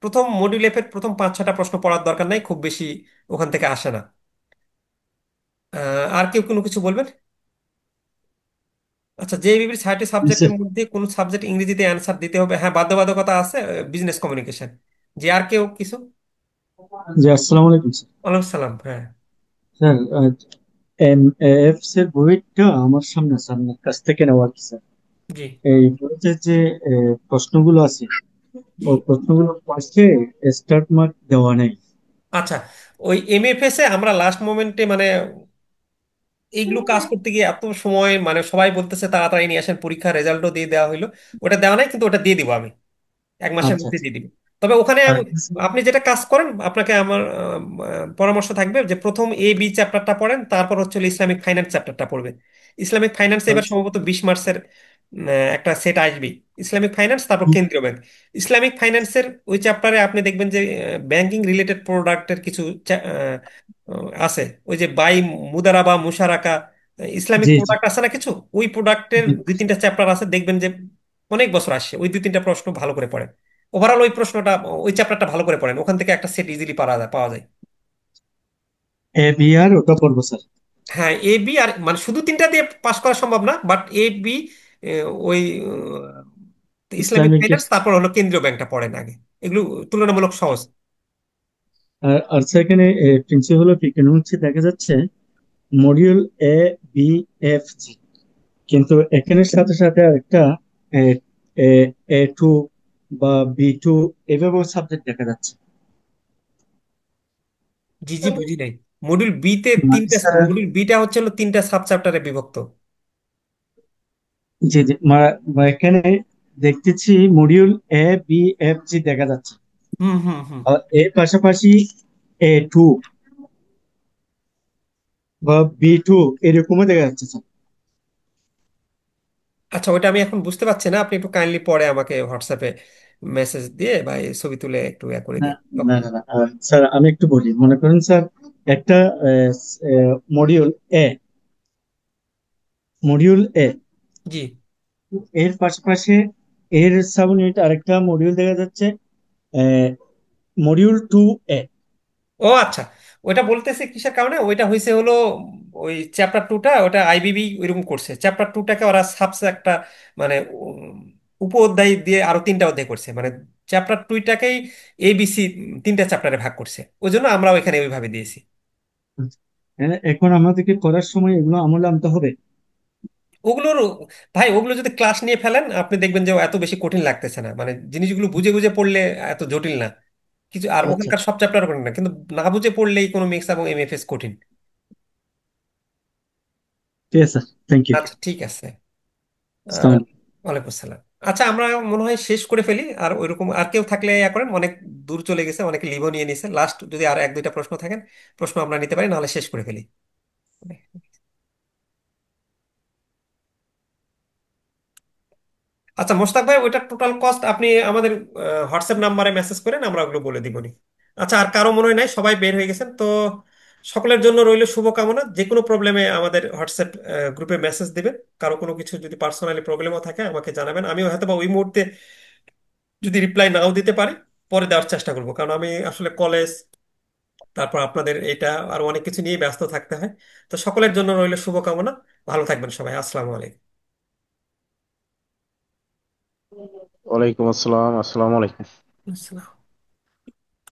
প্রথম মডিউল এফ এর প্রথম 5-6টা প্রশ্ন পড়ার দরকার নাই, খুব বেশি ওখান থেকে আসে না। আর কেউ কোনো কিছু বলবেন? আচ্ছা, জেইবির 60 জি স্যার। সাবজেক্টের মধ্যে কোন সাবজেক্ট ইংরেজিতে অ্যান্সার দিতে হবে? হ্যাঁ, বাধ্যবাধকতা আছে, বিজনেস কমিউনিকেশন। যে আর কেউ কিছু? জি আসসালামু আলাইকুম স্যার। ওয়ালাইকুম সালাম। হ্যাঁ। স্যার এমএএফস এর বইটা আমার সামনে আছে, আপনার কাছ থেকে নেওয়া আর কি স্যার। জি। এই বইতে যে প্রশ্নগুলো আছে, ওই প্রশ্নগুলো পাশে স্টার্ট মার্ক দেওয়া নেই। আচ্ছা, ওই এমএফএস এ আমরা লাস্ট মোমেন্টে মানে এইগুলো কাজ করতে গিয়ে এত সময়, মানে সবাই বলতেছে তাড়াতাড়ি নিয়ে আসেন, পরীক্ষার রেজাল্টও দিয়ে দেওয়া হইলো। ওটা দেওয়া নাই, কিন্তু ওটা দিয়ে দিব আমি 1 মাসের আচ্ছা মধ্যে আচ্ছা। দিয়ে দিব। তবে ওখানে আর কি স্যার? আপনি যেটা কাজ করেন, আপনাকে আমার পরামর্শ থাকবে যে প্রথম এ বি চ্যাপ্টারটা পড়েন, তারপর হচ্ছে হলো ইসলামিক ফাইন্যান্স চ্যাপ্টারটা পড়বেন। ইসলামিক ফাইন্যান্স এবার আচ্ছা সম্ভবত 20 মার্কসের একটা সেট আসবে। ইসলামিক ফাইন্যান্স, তারপর কেন্দ্রীয় ব্যাংক। ইসলামিক ফাইন্যান্সের ওই চ্যাপ্টারে আপনি দেখবেন যে ব্যাংকিং রিলেটেড প্রোডাক্টের কিছু আছে। ওই যে বাই মুদারাবা, মুশারাকা, ইসলামিক জি জি। প্রোডাক্ট আছে না কিছু, ওই প্রোডাক্টের জি 2-3টা চ্যাপ্টার আছে, দেখবেন যে অনেক বছর আসছে। ওই 2-3টা প্রশ্ন ভালো করে পড়েন। ওভারঅল ওই প্রশ্নটা, ওই চ্যাপ্টারটা ভালো করে পড়েন, ওখান থেকে একটা সেট ইজিলি পাওয়া যায়। এ বি আর ওটা পড়বো স্যার। হ্যাঁ, এ বি আর মানে শুধু 3টা দিয়ে পাস করা সম্ভব না, বাট এ বি, ওই ইসলামিক ইসলামিকের। ফাইন্যান্স, তারপর হলো কেন্দ্রীয় ব্যাংকটা পড়েন আগে। এগুলো তুলনামূলক সহজ। আর স্যার এখানে প্রিন্সিপাল অফ ইকোনমিক্স দেখা যাচ্ছে module A B F G, কিন্তু এখানের সাথে সাথে আরেকটা এ এ এ টু বা বি টু এভাবেও সাবজেক্ট দেখা যাচ্ছে। জি জি, বুঝি নাই। মডিউল বি তে মানে তিনটা, স্যার, মডিউল বিটা হচ্ছে হলো 3টা সাব চ্যাপ্টারে বিভক্ত। জি জি এখানে দেখতেছি module A B F G দেখা যাচ্ছে। হুম হুম হুম। আর এর পাশাপাশি এ টু বা বি টু এরকমও দেখা যাচ্ছে স্যার। আচ্ছা, ওইটা আমি এখন বুঝতে পারছি না, আপনি একটু কাইন্ডলি পরে আমাকে হোয়াটসঅ্যাপে মেসেজ দিয়ে বা এই ছবি তুলে একটু করে না দিন। না না না, স্যার আমি একটু বলি, মনে করেন স্যার একটা মডিউল এ মডিউল এ জি। এর পাশাপাশি এর সাব ইউনিট আরেকটা মডিউল দেখা যাচ্ছে, মডিউল টু এ। ও আচ্ছা, ওইটা বলতেছে কিসের কারণে, ওইটা হয়েছে হলো ওই চ্যাপ্টার 2টা, ওটা আইবিবি ওইরকম করছে। চ্যাপ্টার 2টাকে ওরা সাবসে একটা মানে উপ অধ্যায় দিয়ে আরো 3টা অধ্যায় করছে, মানে চ্যাপ্টার 2টাকেই এবিসি 3টা চ্যাপ্টারে ভাগ করছে। ওই জন্য আমরা ওইখানে ওইভাবে দিয়েছি। এখন আমাদেরকে করার সময় এগুলো আমলে আনতে হবে। ওগুলোর, ভাই ওগুলো যদি ক্লাস নিয়ে ফেলেন, আপনি দেখবেন যে এত বেশি কঠিন লাগতেছে না, মানে জিনিসগুলো বুঝে বুঝে পড়লে এত জটিল না কিছু। আর আচ্ছা ওখানকার সব চ্যাপ্টার কঠিন না, কিন্তু না বুঝে পড়লেই কোনো মিক্স এবং এমএফএস কঠিন। ঠিক আছে স্যার, থ্যাংক ইউ। আচ্ছা, ঠিক আছে। আহ, আসসালামু আলাইকুম। ওয়ালাইকুম আসসালাম। আচ্ছা, আমরা মনে হয় শেষ করে ফেলি। আর ওইরকম আর কেউ থাকলে ইয়া করেন, অনেক দূর চলে গেছে, অনেকে লিভও নিয়ে নিছে। লাস্ট যদি আর 1-2টা প্রশ্ন থাকেন, প্রশ্ন আমরা নিতে পারি, নাহলে শেষ করে ফেলি। আচ্ছা মোস্তাক ভাই, ওইটা টোটাল কস্ট আপনি আমাদের হোয়াটসঅ্যাপ নাম্বারে মেসেজ করেন, আমরা ওগুলো বলে দিব নি। আচ্ছা, আর কারো মনে হয় নাই, সবাই বের হয়ে গেছেন তো। সকলের জন্য রইল শুভকামনা। যে কোনো প্রবলেমে আমাদের হোয়াটসঅ্যাপ গ্রুপে মেসেজ দিবেন। কারো কোনো কিছু যদি পার্সোনালি প্রবলেমও থাকে আমাকে জানাবেন। আমিও হয়তো বা ওই মুহূর্তে যদি রিপ্লাই নাও দিতে পারি, পরে দেওয়ার চেষ্টা করবো, কারণ আমি আসলে কলেজ তারপর আপনাদের এটা আর অনেক কিছু নিয়ে ব্যস্ত থাকতে হয়। তো সকলের জন্য রইল শুভকামনা। ভালো থাকবেন সবাই। আসসালামু আলাইকুম। ওয়ালাইকুম আসসালাম, আসসালামু আলাইকুম। আসসালাম।